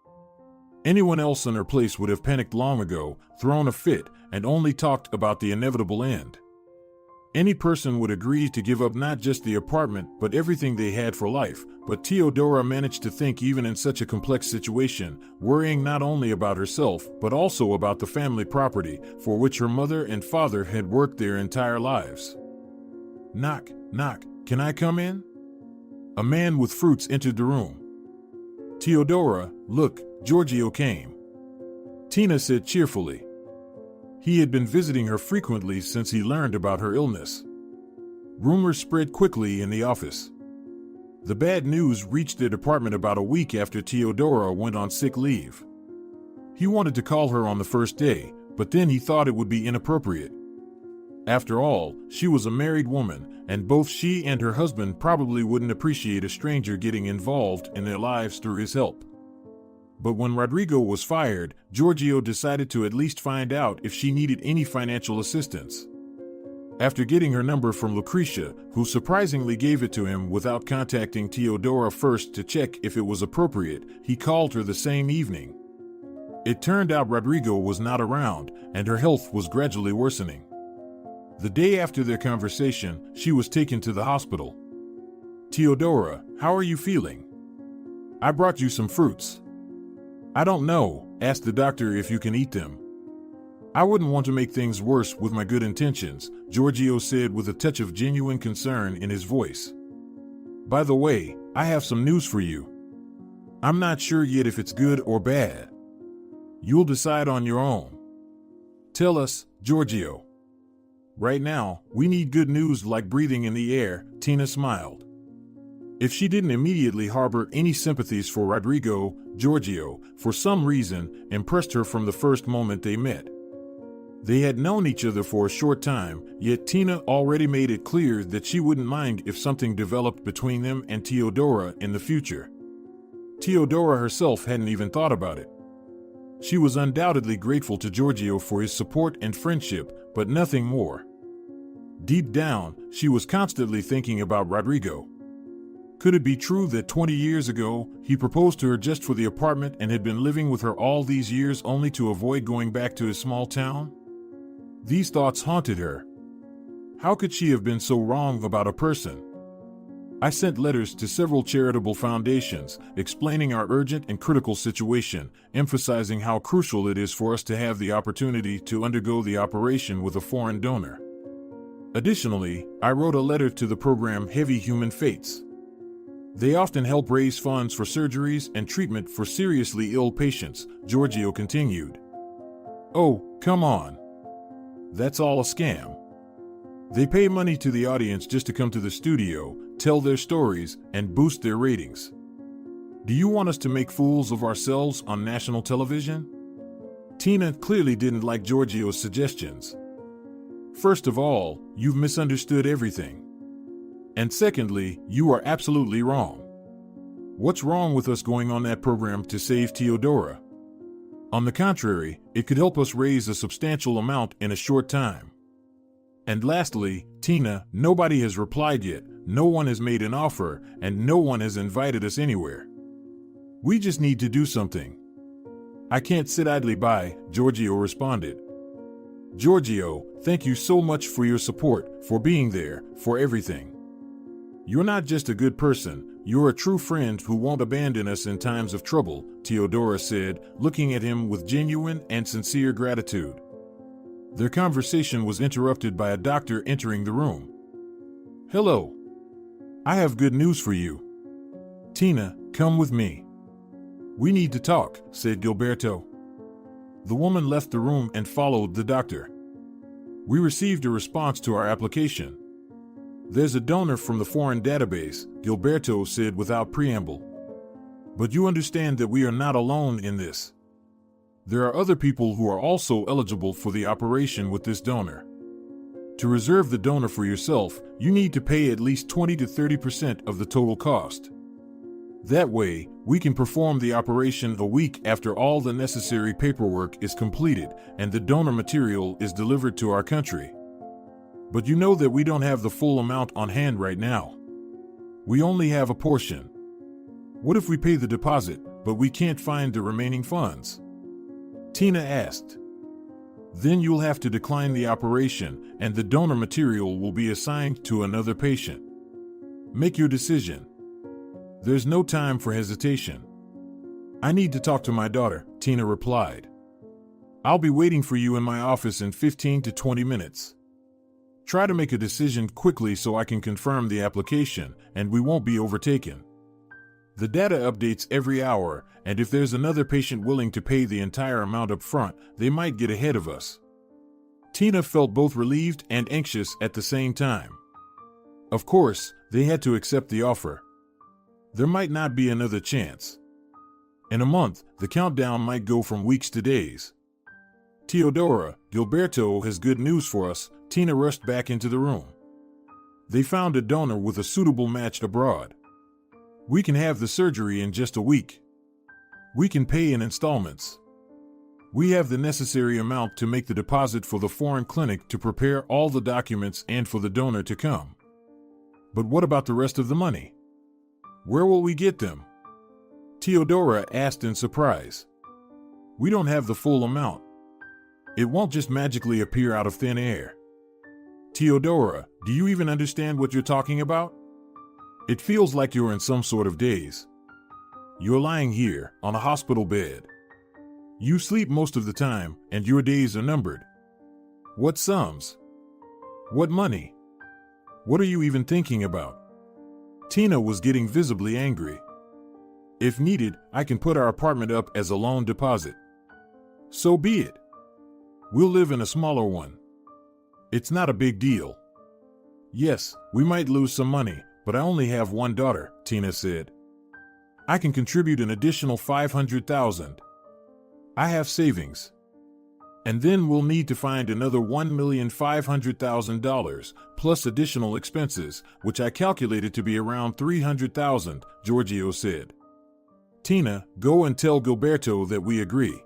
Anyone else in her place would have panicked long ago, thrown a fit, and only talked about the inevitable end. Any person would agree to give up not just the apartment but everything they had for life, but Teodora managed to think even in such a complex situation, worrying not only about herself but also about the family property for which her mother and father had worked their entire lives. Knock, knock, can I come in? A man with fruits entered the room. Teodora, look, Sergio came. Tina said cheerfully. He had been visiting her frequently since he learned about her illness. Rumors spread quickly in the office. The bad news reached their department about a week after Teodora went on sick leave. He wanted to call her on the first day, but then he thought it would be inappropriate. After all, she was a married woman, and both she and her husband probably wouldn't appreciate a stranger getting involved in their lives through his help. But when Rodrigo was fired, Sergio decided to at least find out if she needed any financial assistance. After getting her number from Lucretia, who surprisingly gave it to him without contacting Teodora first to check if it was appropriate, he called her the same evening. It turned out Rodrigo was not around, and her health was gradually worsening. The day after their conversation, she was taken to the hospital. Teodora, how are you feeling? I brought you some fruits. I don't know, ask the doctor if you can eat them. I wouldn't want to make things worse with my good intentions, Sergio said with a touch of genuine concern in his voice. By the way, I have some news for you. I'm not sure yet if it's good or bad. You'll decide on your own. Tell us, Sergio. Right now, we need good news like breathing in the air, Tina smiled. If she didn't immediately harbor any sympathies for Rodrigo, Sergio, for some reason, impressed her from the first moment they met. They had known each other for a short time, yet Tina already made it clear that she wouldn't mind if something developed between them and Teodora in the future. Teodora herself hadn't even thought about it. She was undoubtedly grateful to Sergio for his support and friendship, but nothing more. Deep down, she was constantly thinking about Rodrigo. Could it be true that 20 years ago, he proposed to her just for the apartment and had been living with her all these years only to avoid going back to his small town? These thoughts haunted her. How could she have been so wrong about a person? I sent letters to several charitable foundations, explaining our urgent and critical situation, emphasizing how crucial it is for us to have the opportunity to undergo the operation with a foreign donor. Additionally, I wrote a letter to the program Heavy Human Fates. They often help raise funds for surgeries and treatment for seriously ill patients, Sergio continued. Oh, come on. That's all a scam. They pay money to the audience just to come to the studio, tell their stories, and boost their ratings. Do you want us to make fools of ourselves on national television? Tina clearly didn't like Sergio's suggestions. First of all, you've misunderstood everything. And secondly, you are absolutely wrong. What's wrong with us going on that program to save Teodora? On the contrary, it could help us raise a substantial amount in a short time. And lastly, Tina, nobody has replied yet, no one has made an offer, and no one has invited us anywhere. We just need to do something. I can't sit idly by, Sergio responded. Sergio, thank you so much for your support, for being there, for everything. You're not just a good person, you're a true friend who won't abandon us in times of trouble, Teodora said, looking at him with genuine and sincere gratitude. Their conversation was interrupted by a doctor entering the room. Hello. I have good news for you. Tina, come with me. We need to talk, said Gilberto. The woman left the room and followed the doctor. We received a response to our application. There's a donor from the foreign database, Gilberto said without preamble. But you understand that we are not alone in this. There are other people who are also eligible for the operation with this donor. To reserve the donor for yourself, you need to pay at least 20 to 30% of the total cost. That way, we can perform the operation a week after all the necessary paperwork is completed and the donor material is delivered to our country. But you know that we don't have the full amount on hand right now. We only have a portion. What if we pay the deposit, but we can't find the remaining funds? Tina asked. Then you'll have to decline the operation, and the donor material will be assigned to another patient. Make your decision. There's no time for hesitation. I need to talk to my daughter, Tina replied. I'll be waiting for you in my office in 15 to 20 minutes. Try to make a decision quickly so I can confirm the application, and we won't be overtaken. The data updates every hour, and if there's another patient willing to pay the entire amount up front, they might get ahead of us. Tina felt both relieved and anxious at the same time. Of course, they had to accept the offer. There might not be another chance. In a month, the countdown might go from weeks to days. Teodora, Gilberto has good news for us, Tina rushed back into the room. They found a donor with a suitable match abroad. We can have the surgery in just a week. We can pay in installments. We have the necessary amount to make the deposit for the foreign clinic to prepare all the documents and for the donor to come. But what about the rest of the money? Where will we get them? Teodora asked in surprise. We don't have the full amount. It won't just magically appear out of thin air. Teodora, do you even understand what you're talking about? It feels like you're in some sort of daze. You're lying here, on a hospital bed. You sleep most of the time, and your days are numbered. What sums? What money? What are you even thinking about? Tina was getting visibly angry. If needed, I can put our apartment up as a loan deposit. So be it. We'll live in a smaller one. It's not a big deal. Yes, we might lose some money, but I only have one daughter, Tina said. I can contribute an additional $500,000. I have savings. And then we'll need to find another $1,500,000 plus additional expenses, which I calculated to be around $300,000, Giorgio said. Tina, go and tell Gilberto that we agree.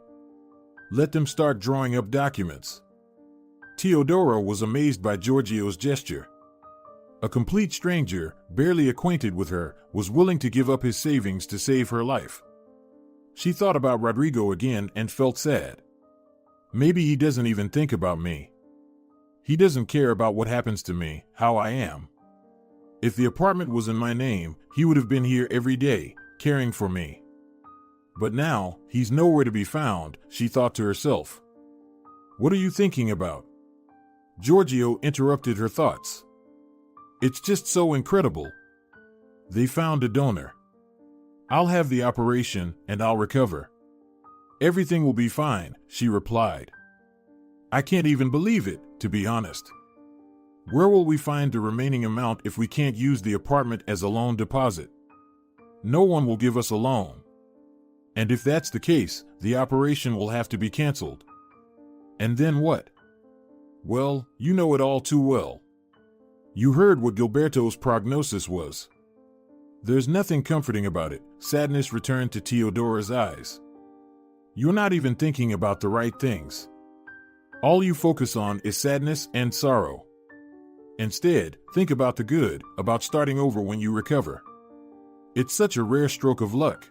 Let them start drawing up documents. Teodora was amazed by Giorgio's gesture. A complete stranger, barely acquainted with her, was willing to give up his savings to save her life. She thought about Rodrigo again and felt sad. Maybe he doesn't even think about me. He doesn't care about what happens to me, how I am. If the apartment was in my name, he would have been here every day, caring for me. But now, he's nowhere to be found, she thought to herself. What are you thinking about? Giorgio interrupted her thoughts. It's just so incredible. They found a donor. I'll have the operation and I'll recover. Everything will be fine, she replied. I can't even believe it, to be honest. Where will we find the remaining amount if we can't use the apartment as a loan deposit? No one will give us a loan. And if that's the case, the operation will have to be canceled. And then what? Well, you know it all too well. You heard what Gilberto's prognosis was. There's nothing comforting about it, sadness returned to Teodora's eyes. You're not even thinking about the right things. All you focus on is sadness and sorrow. Instead, think about the good, about starting over when you recover. It's such a rare stroke of luck.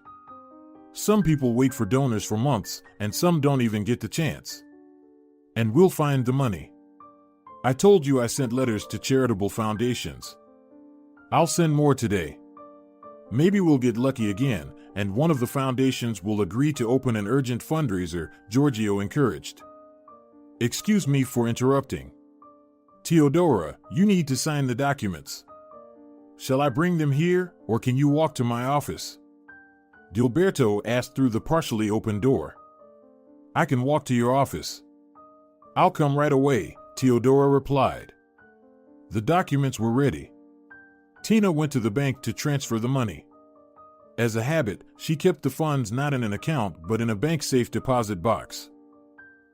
Some people wait for donors for months, and some don't even get the chance. And we'll find the money. I told you I sent letters to charitable foundations. I'll send more today. Maybe we'll get lucky again, and one of the foundations will agree to open an urgent fundraiser, Giorgio encouraged. Excuse me for interrupting. Teodora, you need to sign the documents. Shall I bring them here, or can you walk to my office? Gilberto asked through the partially open door. I can walk to your office. I'll come right away, Teodora replied. The documents were ready. Tina went to the bank to transfer the money. As a habit, she kept the funds not in an account but in a bank safe deposit box.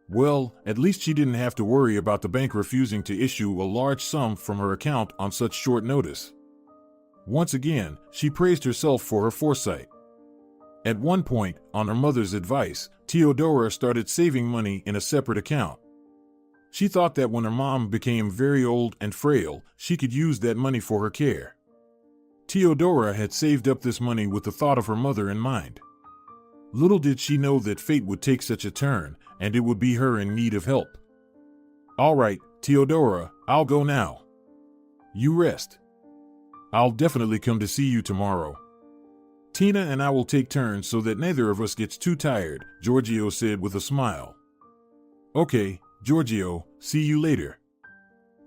Well, at least she didn't have to worry about the bank refusing to issue a large sum from her account on such short notice. Once again, she praised herself for her foresight. At one point, on her mother's advice, Teodora started saving money in a separate account. She thought that when her mom became very old and frail, she could use that money for her care. Teodora had saved up this money with the thought of her mother in mind. Little did she know that fate would take such a turn, and it would be her in need of help. All right, Teodora, I'll go now. You rest. I'll definitely come to see you tomorrow. Tina and I will take turns so that neither of us gets too tired, Giorgio said with a smile. Okay, Giorgio, see you later.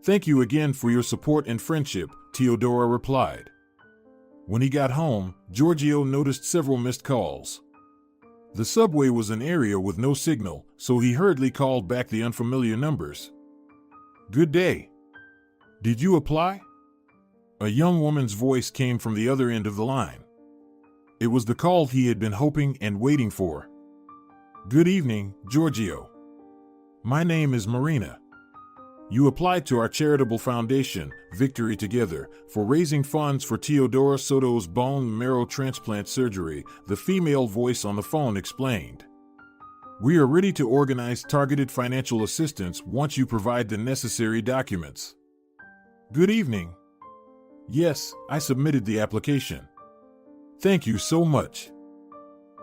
Thank you again for your support and friendship, Teodora replied. When he got home, Giorgio noticed several missed calls. The subway was an area with no signal, so he hurriedly called back the unfamiliar numbers. Good day. Did you apply? A young woman's voice came from the other end of the line. It was the call he had been hoping and waiting for. Good evening, Giorgio. My name is Marina. You applied to our charitable foundation, Victory Together, for raising funds for Teodora Soto's bone marrow transplant surgery, the female voice on the phone explained. We are ready to organize targeted financial assistance once you provide the necessary documents. Good evening. Yes, I submitted the application. Thank you so much.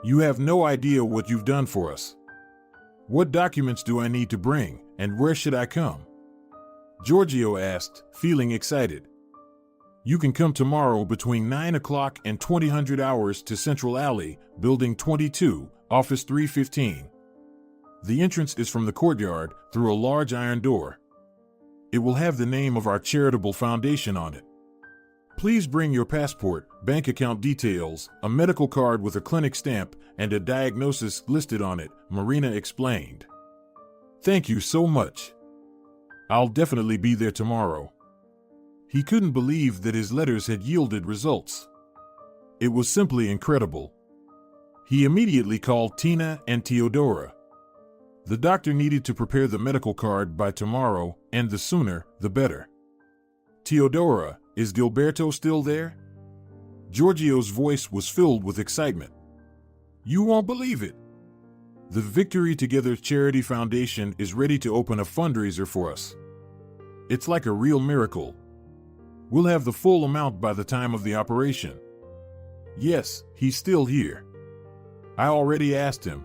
You have no idea what you've done for us. What documents do I need to bring, and where should I come? Giorgio asked, feeling excited. You can come tomorrow between 9 o'clock and 2000 hours to Central Alley, Building 22, Office 315. The entrance is from the courtyard, through a large iron door. It will have the name of our charitable foundation on it. Please bring your passport, bank account details, a medical card with a clinic stamp, and a diagnosis listed on it, Marina explained. Thank you so much. I'll definitely be there tomorrow. He couldn't believe that his letters had yielded results. It was simply incredible. He immediately called Tina and Teodora. The doctor needed to prepare the medical card by tomorrow, and the sooner, the better. Teodora, is Gilberto still there? Giorgio's voice was filled with excitement. You won't believe it. The Victory Together Charity Foundation is ready to open a fundraiser for us. It's like a real miracle. We'll have the full amount by the time of the operation. Yes, he's still here. I already asked him.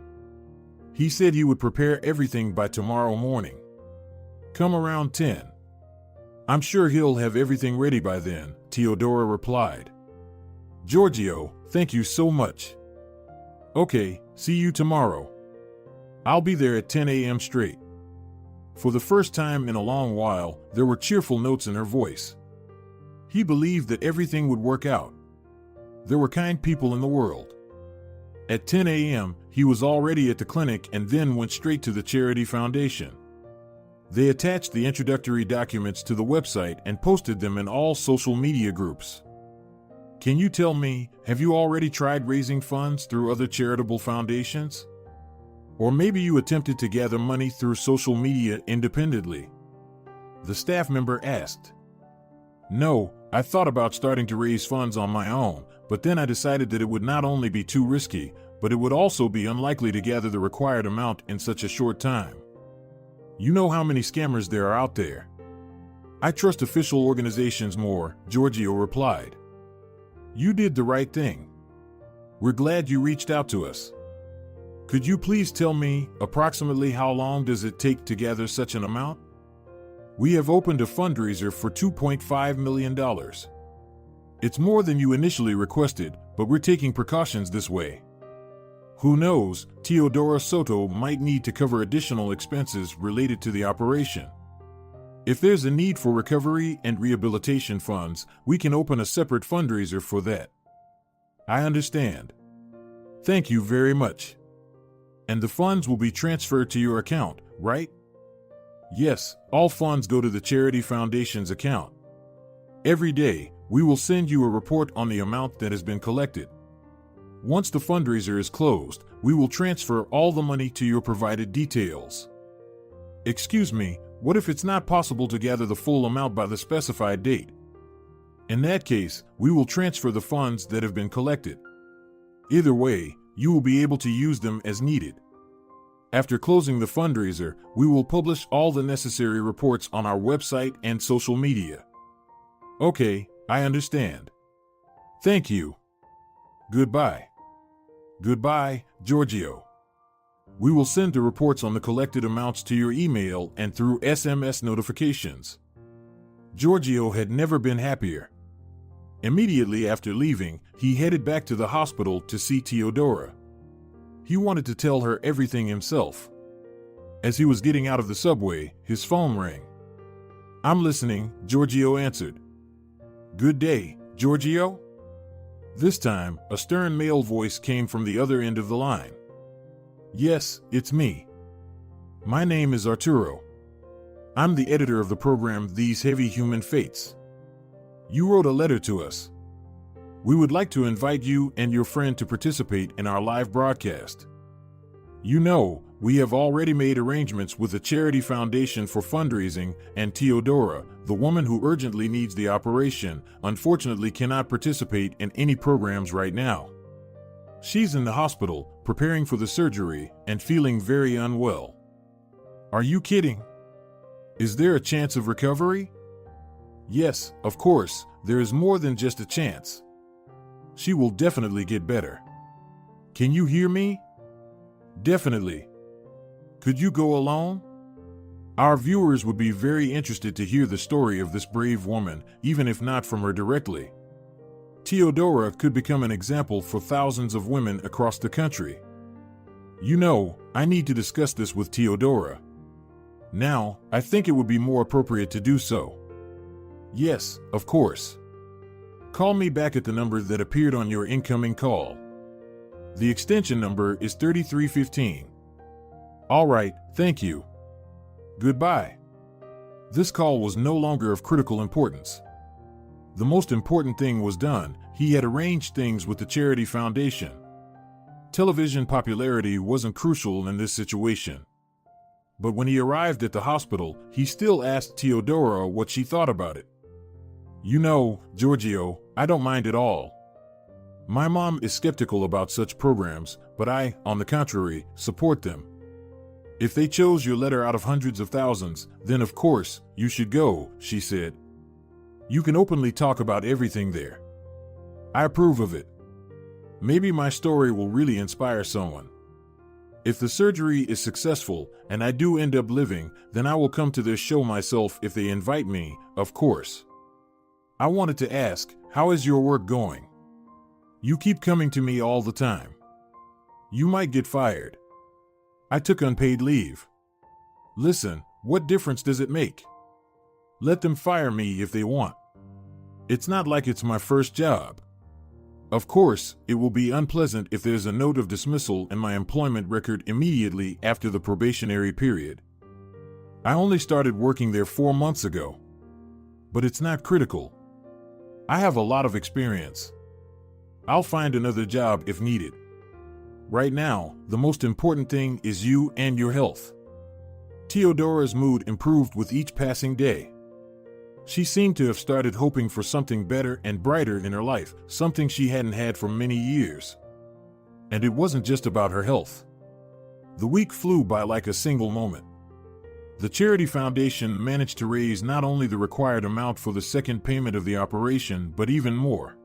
He said he would prepare everything by tomorrow morning. Come around 10. I'm sure he'll have everything ready by then, Teodora replied. Giorgio, thank you so much. Okay, see you tomorrow. I'll be there at 10 a.m. straight. For the first time in a long while, there were cheerful notes in her voice. He believed that everything would work out. There were kind people in the world. At 10 a.m., he was already at the clinic and then went straight to the charity foundation. They attached the introductory documents to the website and posted them in all social media groups. Can you tell me, have you already tried raising funds through other charitable foundations? Or maybe you attempted to gather money through social media independently? The staff member asked. No, I thought about starting to raise funds on my own, but then I decided that it would not only be too risky, but it would also be unlikely to gather the required amount in such a short time. You know how many scammers there are out there. I trust official organizations more, Giorgio replied. You did the right thing. We're glad you reached out to us. Could you please tell me, approximately how long does it take to gather such an amount? We have opened a fundraiser for $2.5 million. It's more than you initially requested, but we're taking precautions this way. Who knows, Teodora Soto might need to cover additional expenses related to the operation. If there's a need for recovery and rehabilitation funds, we can open a separate fundraiser for that. I understand. Thank you very much. And the funds will be transferred to your account, right? Yes, all funds go to the Charity Foundation's account. Every day, we will send you a report on the amount that has been collected. Once the fundraiser is closed, we will transfer all the money to your provided details. Excuse me, what if it's not possible to gather the full amount by the specified date? In that case, we will transfer the funds that have been collected. Either way, you will be able to use them as needed. After closing the fundraiser, we will publish all the necessary reports on our website and social media. Okay, I understand. Thank you. Goodbye. Goodbye, Giorgio. We will send the reports on the collected amounts to your email and through SMS notifications. Giorgio had never been happier. Immediately after leaving, he headed back to the hospital to see Teodora. He wanted to tell her everything himself. As he was getting out of the subway, his phone rang. I'm listening, Giorgio answered. Good day, Giorgio? This time, a stern male voice came from the other end of the line. Yes, it's me. My name is Arturo. I'm the editor of the program These Heavy Human Fates. You wrote a letter to us. We would like to invite you and your friend to participate in our live broadcast. You know, we have already made arrangements with the Charity Foundation for fundraising, and Teodora, the woman who urgently needs the operation, unfortunately cannot participate in any programs right now. She's in the hospital, preparing for the surgery, and feeling very unwell. Are you kidding? Is there a chance of recovery? Yes, of course, there is more than just a chance. She will definitely get better. Can you hear me? Definitely. Could you go alone? Our viewers would be very interested to hear the story of this brave woman, even if not from her directly. Teodora could become an example for thousands of women across the country. You know, I need to discuss this with Teodora. Now, I think it would be more appropriate to do so. Yes, of course. Call me back at the number that appeared on your incoming call. The extension number is 3315. All right, thank you. Goodbye. This call was no longer of critical importance. The most important thing was done. He had arranged things with the Charity Foundation. Television popularity wasn't crucial in this situation. But when he arrived at the hospital, he still asked Teodora what she thought about it. You know, Giorgio, I don't mind at all. My mom is skeptical about such programs, but I, on the contrary, support them. If they chose your letter out of hundreds of thousands, then of course, you should go, she said. You can openly talk about everything there. I approve of it. Maybe my story will really inspire someone. If the surgery is successful and I do end up living, then I will come to their show myself if they invite me, of course. I wanted to ask, how is your work going? You keep coming to me all the time. You might get fired. I took unpaid leave. Listen, what difference does it make? Let them fire me if they want. It's not like it's my first job. Of course, it will be unpleasant if there's a note of dismissal in my employment record immediately after the probationary period. I only started working there 4 months ago. But it's not critical. I have a lot of experience. I'll find another job if needed. Right now, the most important thing is you and your health. Teodora's mood improved with each passing day. She seemed to have started hoping for something better and brighter in her life, something she hadn't had for many years. And it wasn't just about her health. The week flew by like a single moment. The charity foundation managed to raise not only the required amount for the second payment of the operation, but even more.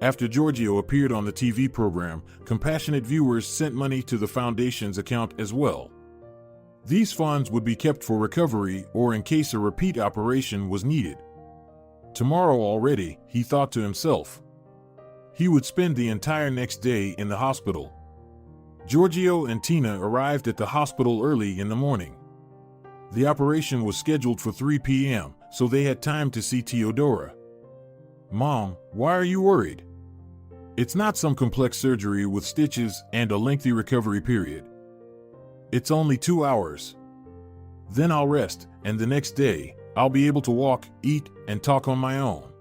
After Giorgio appeared on the TV program, compassionate viewers sent money to the foundation's account as well. These funds would be kept for recovery or in case a repeat operation was needed. Tomorrow already, he thought to himself. He would spend the entire next day in the hospital. Giorgio and Tina arrived at the hospital early in the morning. The operation was scheduled for 3 p.m., so they had time to see Teodora. Mom, why are you worried? It's not some complex surgery with stitches and a lengthy recovery period. It's only 2 hours. Then I'll rest, and the next day, I'll be able to walk, eat, and talk on my own.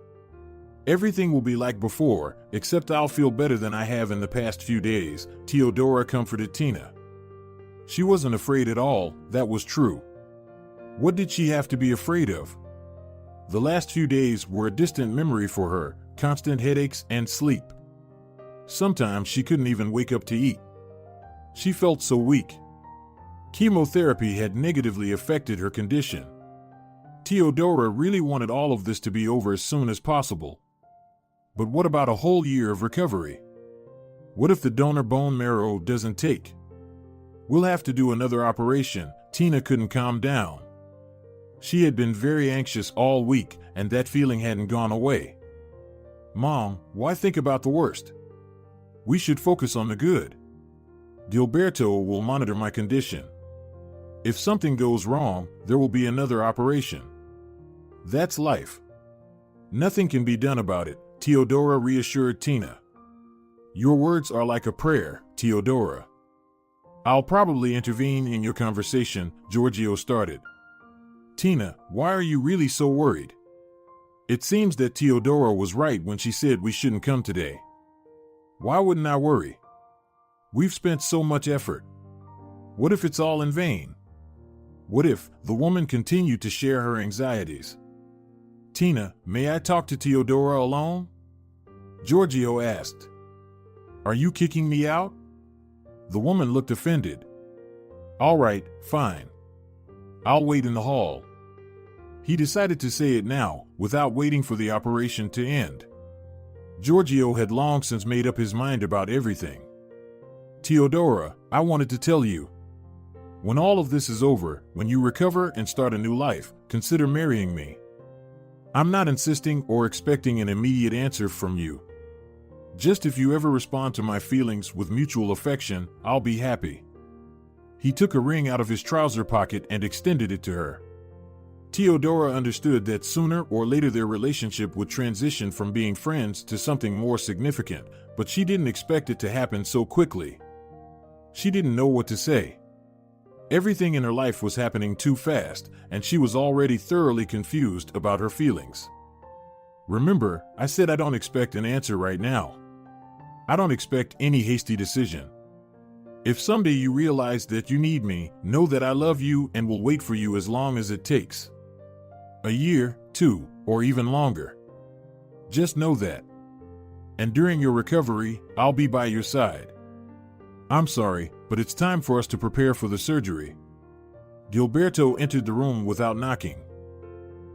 Everything will be like before, except I'll feel better than I have in the past few days, Teodora comforted Tina. She wasn't afraid at all, that was true. What did she have to be afraid of? The last few days were a distant memory for her, constant headaches and sleep. Sometimes she couldn't even wake up to eat. She felt so weak. Chemotherapy had negatively affected her condition. Teodora really wanted all of this to be over as soon as possible. But what about a whole year of recovery? What if the donor bone marrow doesn't take? We'll have to do another operation. Tina couldn't calm down. She had been very anxious all week, and that feeling hadn't gone away. Mom, why think about the worst? We should focus on the good. Gilberto will monitor my condition. If something goes wrong, there will be another operation. That's life. Nothing can be done about it, Teodora reassured Tina. Your words are like a prayer, Teodora. I'll probably intervene in your conversation, Giorgio started. Tina, why are you really so worried? It seems that Teodora was right when she said we shouldn't come today. Why wouldn't I worry? We've spent so much effort. What if it's all in vain? What if the woman continued to share her anxieties? Tina, may I talk to Teodora alone? Giorgio asked. Are you kicking me out? The woman looked offended. All right, fine. I'll wait in the hall. He decided to say it now, without waiting for the operation to end. Giorgio had long since made up his mind about everything. Teodora, I wanted to tell you. When all of this is over, when you recover and start a new life, consider marrying me. I'm not insisting or expecting an immediate answer from you. Just if you ever respond to my feelings with mutual affection, I'll be happy. He took a ring out of his trouser pocket and extended it to her. Teodora understood that sooner or later their relationship would transition from being friends to something more significant, but she didn't expect it to happen so quickly. She didn't know what to say. Everything in her life was happening too fast, and she was already thoroughly confused about her feelings. Remember, I said I don't expect an answer right now. I don't expect any hasty decision. If someday you realize that you need me, know that I love you and will wait for you as long as it takes. A year, 2, or even longer. Just know that. And during your recovery, I'll be by your side. I'm sorry, but it's time for us to prepare for the surgery. Gilberto entered the room without knocking.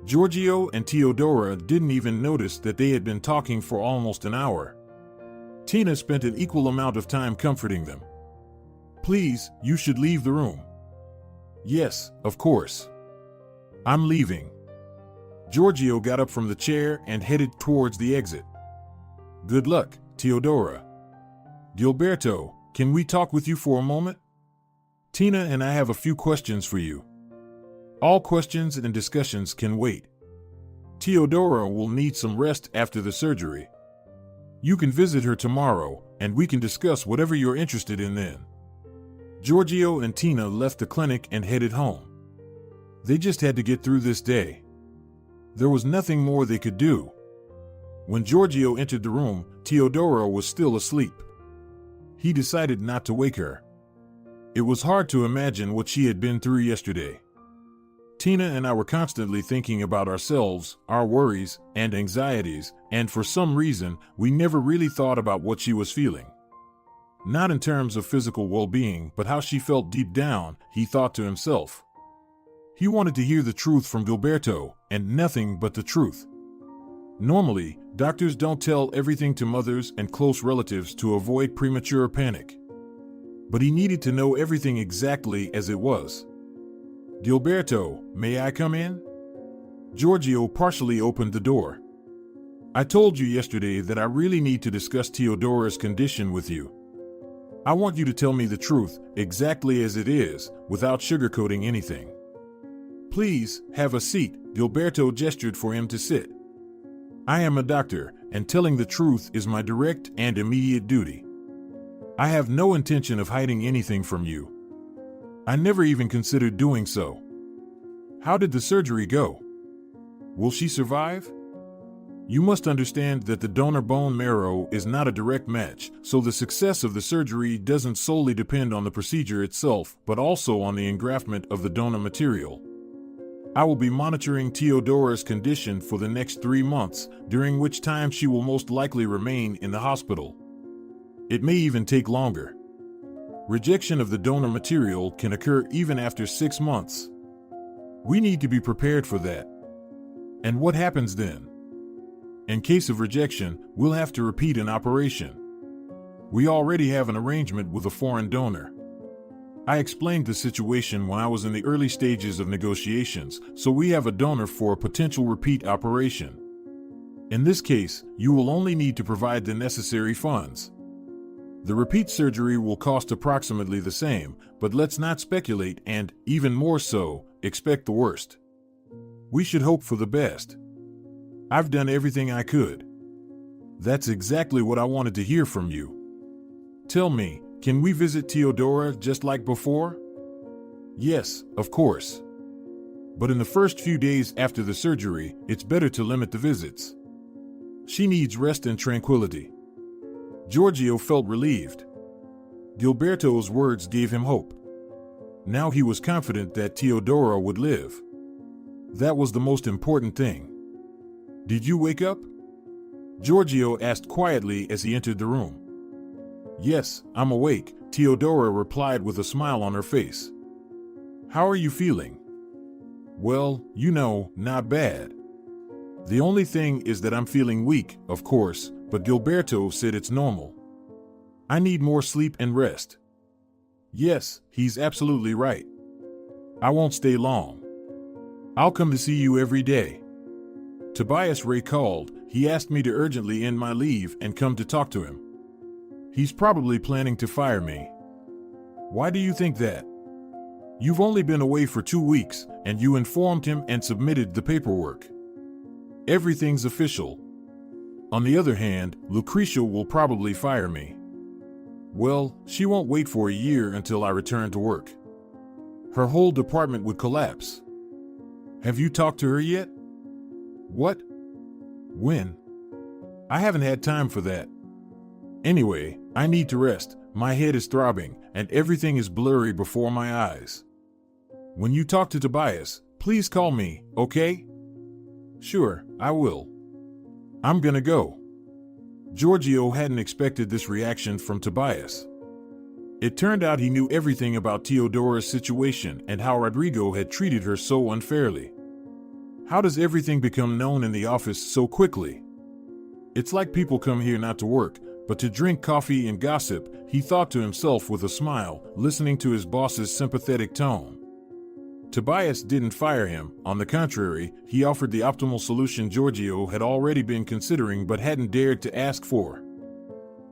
Sergio and Teodora didn't even notice that they had been talking for almost an hour. Tina spent an equal amount of time comforting them. Please, you should leave the room. Yes, of course. I'm leaving. Sergio got up from the chair and headed towards the exit. Good luck, Teodora. Gilberto, can we talk with you for a moment? Tina and I have a few questions for you. All questions and discussions can wait. Teodora will need some rest after the surgery. You can visit her tomorrow, and we can discuss whatever you're interested in then. Sergio and Tina left the clinic and headed home. They just had to get through this day. There was nothing more they could do. When Sergio entered the room, Teodora was still asleep. He decided not to wake her. It was hard to imagine what she had been through yesterday. Tina and I were constantly thinking about ourselves, our worries, and anxieties, and for some reason, we never really thought about what she was feeling. Not in terms of physical well-being, but how she felt deep down, he thought to himself. He wanted to hear the truth from Gilberto, and nothing but the truth. Normally, doctors don't tell everything to mothers and close relatives to avoid premature panic. But he needed to know everything exactly as it was. Gilberto, may I come in? Sergio partially opened the door. I told you yesterday that I really need to discuss Teodora's condition with you. I want you to tell me the truth, exactly as it is, without sugarcoating anything. Please, have a seat. Gilberto gestured for him to sit. I am a doctor, and telling the truth is my direct and immediate duty. I have no intention of hiding anything from you. I never even considered doing so. How did the surgery go? Will she survive? You must understand that the donor bone marrow is not a direct match, so the success of the surgery doesn't solely depend on the procedure itself, but also on the engraftment of the donor material. I will be monitoring Teodora's condition for the next 3 months, during which time she will most likely remain in the hospital. It may even take longer. Rejection of the donor material can occur even after 6 months. We need to be prepared for that. And what happens then? In case of rejection, we'll have to repeat an operation. We already have an arrangement with a foreign donor. I explained the situation when I was in the early stages of negotiations, so we have a donor for a potential repeat operation. In this case, you will only need to provide the necessary funds. The repeat surgery will cost approximately the same, but let's not speculate and, even more so, expect the worst. We should hope for the best. I've done everything I could. That's exactly what I wanted to hear from you. Tell me, can we visit Teodora just like before? Yes, of course. But in the first few days after the surgery, it's better to limit the visits. She needs rest and tranquility. Sergio felt relieved. Gilberto's words gave him hope. Now he was confident that Teodora would live. That was the most important thing. Did you wake up? Sergio asked quietly as he entered the room. Yes, I'm awake, Teodora replied with a smile on her face. How are you feeling? Well, not bad. The only thing is that I'm feeling weak, of course, but Gilberto said it's normal. I need more sleep and rest. Yes, he's absolutely right. I won't stay long. I'll come to see you every day. Tobias Ray called. He asked me to urgently end my leave and come to talk to him. He's probably planning to fire me. Why do you think that? You've only been away for 2 weeks, and you informed him and submitted the paperwork. Everything's official. On the other hand, Lucretia will probably fire me. Well, she won't wait for a year until I return to work. Her whole department would collapse. Have you talked to her yet? What? When? I haven't had time for that. Anyway, I need to rest. My head is throbbing, and everything is blurry before my eyes. When you talk to Tobias, please call me, okay? Sure, I will. I'm gonna go. Giorgio hadn't expected this reaction from Tobias. It turned out he knew everything about Teodora's situation and how Rodrigo had treated her so unfairly. How does everything become known in the office so quickly? It's like people come here not to work, but to drink coffee and gossip, he thought to himself with a smile, listening to his boss's sympathetic tone. Tobias didn't fire him. On the contrary, he offered the optimal solution Giorgio had already been considering but hadn't dared to ask for.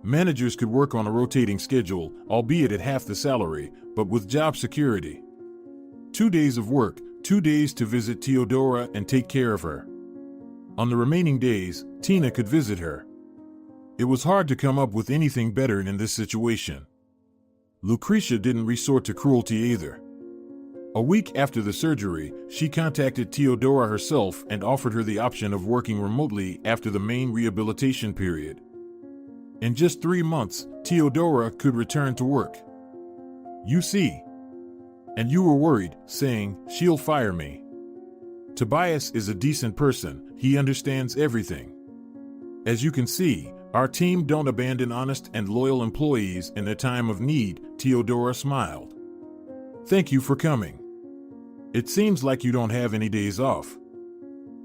Managers could work on a rotating schedule, albeit at half the salary, but with job security. 2 days of work, 2 days to visit Teodora and take care of her. On the remaining days, Tina could visit her. It was hard to come up with anything better in this situation. Lucretia didn't resort to cruelty either. A week after the surgery, she contacted Teodora herself and offered her the option of working remotely after the main rehabilitation period. In just 3 months, Teodora could return to work. You see. And you were worried, saying, she'll fire me. Tobias is a decent person, he understands everything. As you can see, our team don't abandon honest and loyal employees in a time of need, Teodora smiled. Thank you for coming. It seems like you don't have any days off.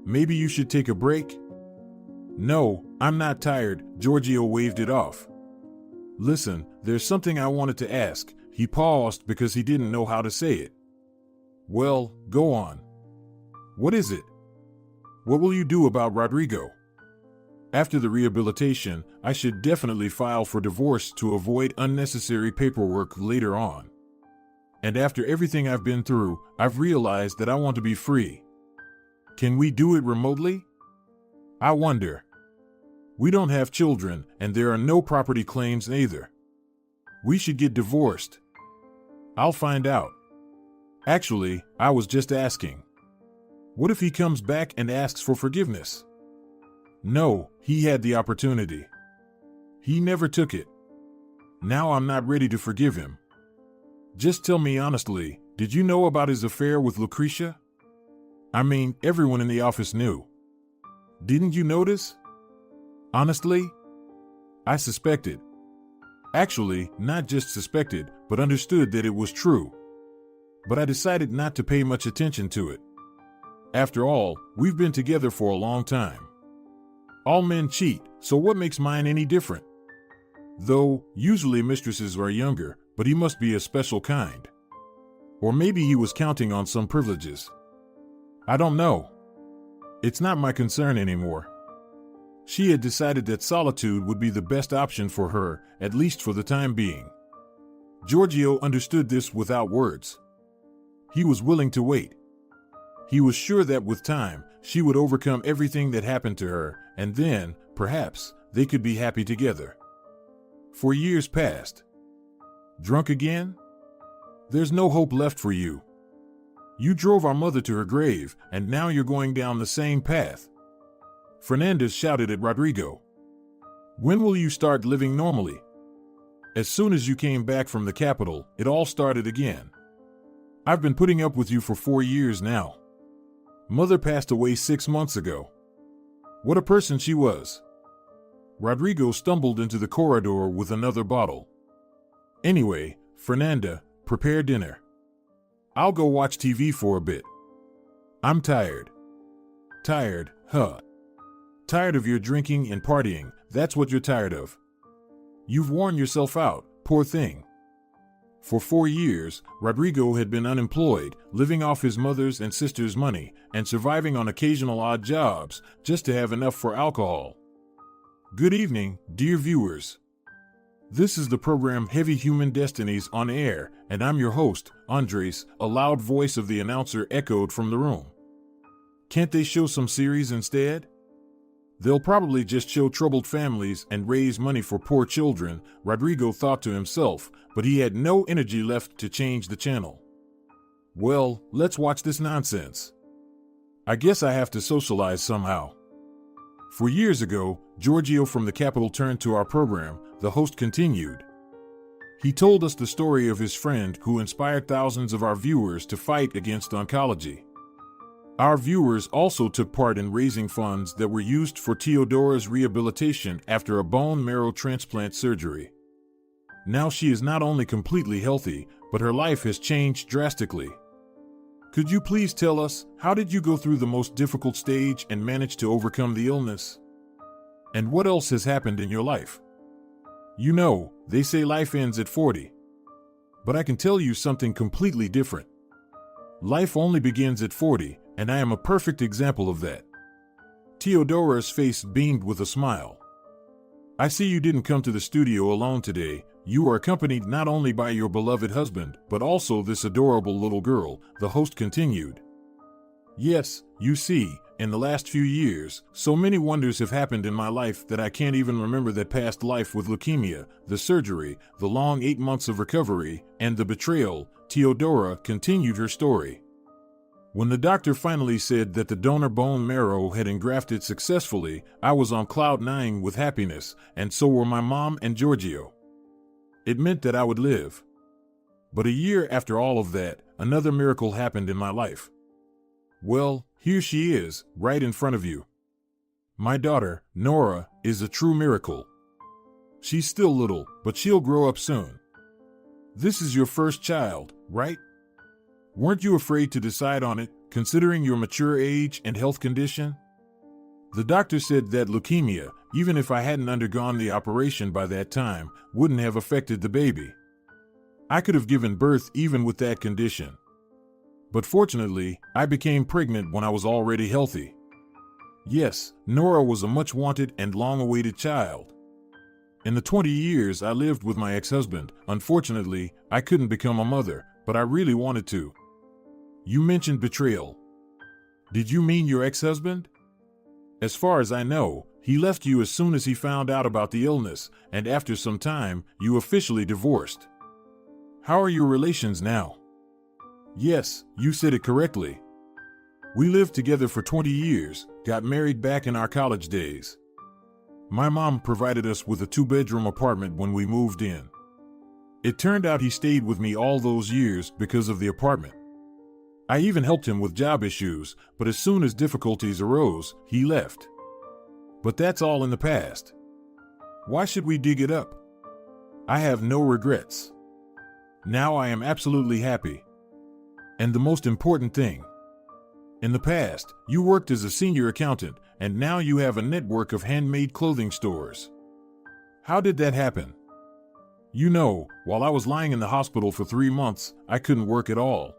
Maybe you should take a break? No, I'm not tired, Giorgio waved it off. Listen, there's something I wanted to ask. He paused because he didn't know how to say it. Well, go on. What is it? What will you do about Rodrigo? After the rehabilitation, I should definitely file for divorce to avoid unnecessary paperwork later on. And after everything I've been through, I've realized that I want to be free. Can we do it remotely? I wonder. We don't have children, and there are no property claims either. We should get divorced. I'll find out. Actually, I was just asking. What if he comes back and asks for forgiveness? No, he had the opportunity. He never took it. Now I'm not ready to forgive him. Just tell me honestly, did you know about his affair with Lucretia? I mean, everyone in the office knew. Didn't you notice? Honestly? I suspected. Actually, not just suspected, but understood that it was true. But I decided not to pay much attention to it. After all, we've been together for a long time. All men cheat, so what makes mine any different? Though, usually mistresses are younger, but he must be a special kind. Or maybe he was counting on some privileges. I don't know. It's not my concern anymore. She had decided that solitude would be the best option for her, at least for the time being. Giorgio understood this without words. He was willing to wait. He was sure that with time, she would overcome everything that happened to her, and then, perhaps, they could be happy together. For years passed. Drunk again? There's no hope left for you. You drove our mother to her grave, and now you're going down the same path. Fernandez shouted at Rodrigo. When will you start living normally? As soon as you came back from the capital, it all started again. I've been putting up with you for 4 years now. Mother passed away 6 months ago. What a person she was. Rodrigo stumbled into the corridor with another bottle. Anyway, Fernanda, prepare dinner. I'll go watch TV for a bit. I'm tired. Tired, huh? Tired of your drinking and partying, that's what you're tired of. You've worn yourself out, poor thing. For 4 years, Rodrigo had been unemployed, living off his mother's and sister's money, and surviving on occasional odd jobs, just to have enough for alcohol. Good evening, dear viewers. This is the program Heavy Human Destinies on air, and I'm your host, Andres. A loud voice of the announcer echoed from the room. Can't they show some series instead? They'll probably just show troubled families and raise money for poor children, Rodrigo thought to himself, but he had no energy left to change the channel. Well, let's watch this nonsense. I guess I have to socialize somehow. 4 years ago, Giorgio from the capital turned to our program. The host continued. he told us the story of his friend who inspired thousands of our viewers to fight against oncology. Our viewers also took part in raising funds that were used for Teodora's rehabilitation after a bone marrow transplant surgery. Now she is not only completely healthy, but her life has changed drastically. Could you please tell us, how did you go through the most difficult stage and manage to overcome the illness? And what else has happened in your life? You know, they say life ends at 40. But I can tell you something completely different. Life only begins at 40, and I am a perfect example of that. Teodora's face beamed with a smile. I see you didn't come to the studio alone today. You are accompanied not only by your beloved husband, but also this adorable little girl, the host continued. Yes, you see, in the last few years, so many wonders have happened in my life that I can't even remember that past life with leukemia, the surgery, the long 8 months of recovery, and the betrayal. Teodora continued her story. When the doctor finally said that the donor bone marrow had engrafted successfully, I was on cloud 9 with happiness, and so were my mom and Sergio. It meant that I would live. But a year after all of that, another miracle happened in my life. Well, here she is, right in front of you. My daughter, Nora, is a true miracle. She's still little, but she'll grow up soon. This is your first child, right? Weren't you afraid to decide on it, considering your mature age and health condition? The doctor said that leukemia, even if I hadn't undergone the operation by that time, wouldn't have affected the baby. I could have given birth even with that condition. But fortunately, I became pregnant when I was already healthy. Yes, Nora was a much wanted and long-awaited child. In the 20 years I lived with my ex-husband, unfortunately, I couldn't become a mother, but I really wanted to. You mentioned betrayal. Did you mean your ex-husband? As far as I know, he left you as soon as he found out about the illness, and after some time, you officially divorced. How are your relations now? Yes, you said it correctly. We lived together for 20 years, got married back in our college days. My mom provided us with a 2-bedroom apartment when we moved in. It turned out he stayed with me all those years because of the apartment. I even helped him with job issues, but as soon as difficulties arose, he left. But that's all in the past. Why should we dig it up? I have no regrets. Now I am absolutely happy. And the most important thing, in the past, you worked as a senior accountant, and now you have a network of handmade clothing stores. How did that happen? You know, while I was lying in the hospital for 3 months, I couldn't work at all.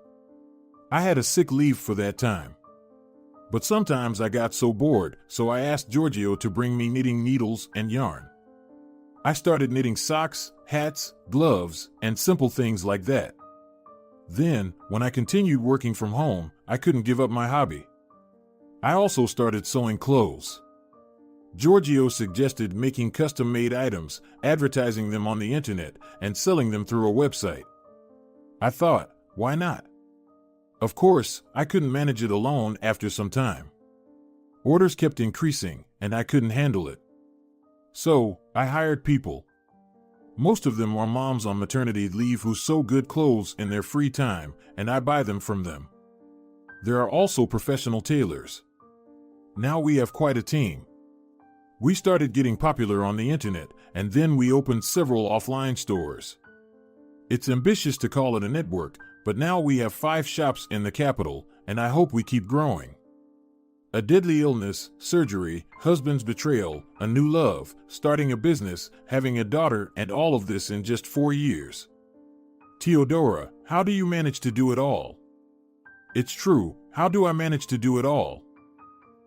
I had a sick leave for that time. But sometimes I got so bored, so I asked Sergio to bring me knitting needles and yarn. I started knitting socks, hats, gloves, and simple things like that. Then, when I continued working from home, I couldn't give up my hobby. I also started sewing clothes. Sergio suggested making custom-made items, advertising them on the internet, and selling them through a website. I thought, why not? Of course, I couldn't manage it alone after some time. Orders kept increasing, and I couldn't handle it. So, I hired people. Most of them are moms on maternity leave who sew good clothes in their free time, and I buy them from them. There are also professional tailors. Now we have quite a team. We started getting popular on the internet, and then we opened several offline stores. It's ambitious to call it a network, but now we have 5 shops in the capital, and I hope we keep growing. A deadly illness, surgery, husband's betrayal, a new love, starting a business, having a daughter, and all of this in just 4 years. Teodora, how do you manage to do it all? It's true, how do I manage to do it all?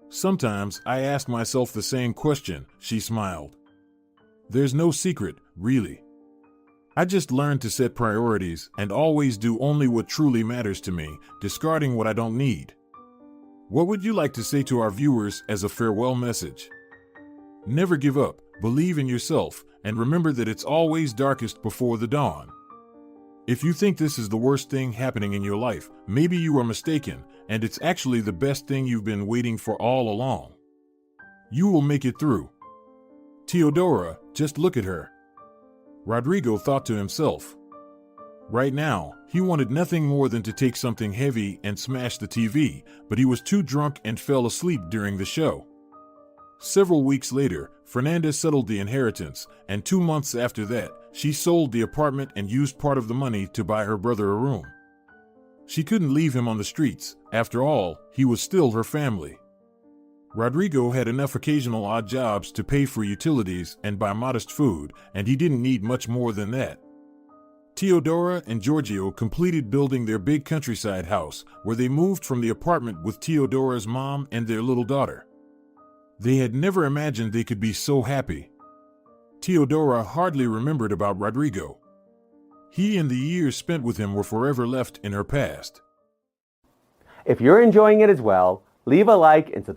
Sometimes I ask myself the same question, she smiled. There's no secret, really. I just learned to set priorities and always do only what truly matters to me, discarding what I don't need. What would you like to say to our viewers as a farewell message? Never give up, believe in yourself, and remember that it's always darkest before the dawn. If you think this is the worst thing happening in your life, maybe you are mistaken, and it's actually the best thing you've been waiting for all along. You will make it through. Teodora, just look at her. Rodrigo thought to himself. Right now, he wanted nothing more than to take something heavy and smash the TV, but he was too drunk and fell asleep during the show. Several weeks later, Fernanda settled the inheritance, and 2 months after that, she sold the apartment and used part of the money to buy her brother a room. She couldn't leave him on the streets. After all, he was still her family. Rodrigo had enough occasional odd jobs to pay for utilities and buy modest food, and he didn't need much more than that. Teodora and Sergio completed building their big countryside house, where they moved from the apartment with Teodora's mom and their little daughter. They had never imagined they could be so happy. Teodora hardly remembered about Rodrigo. He and the years spent with him were forever left in her past. If you're enjoying it as well, leave a like and subscribe.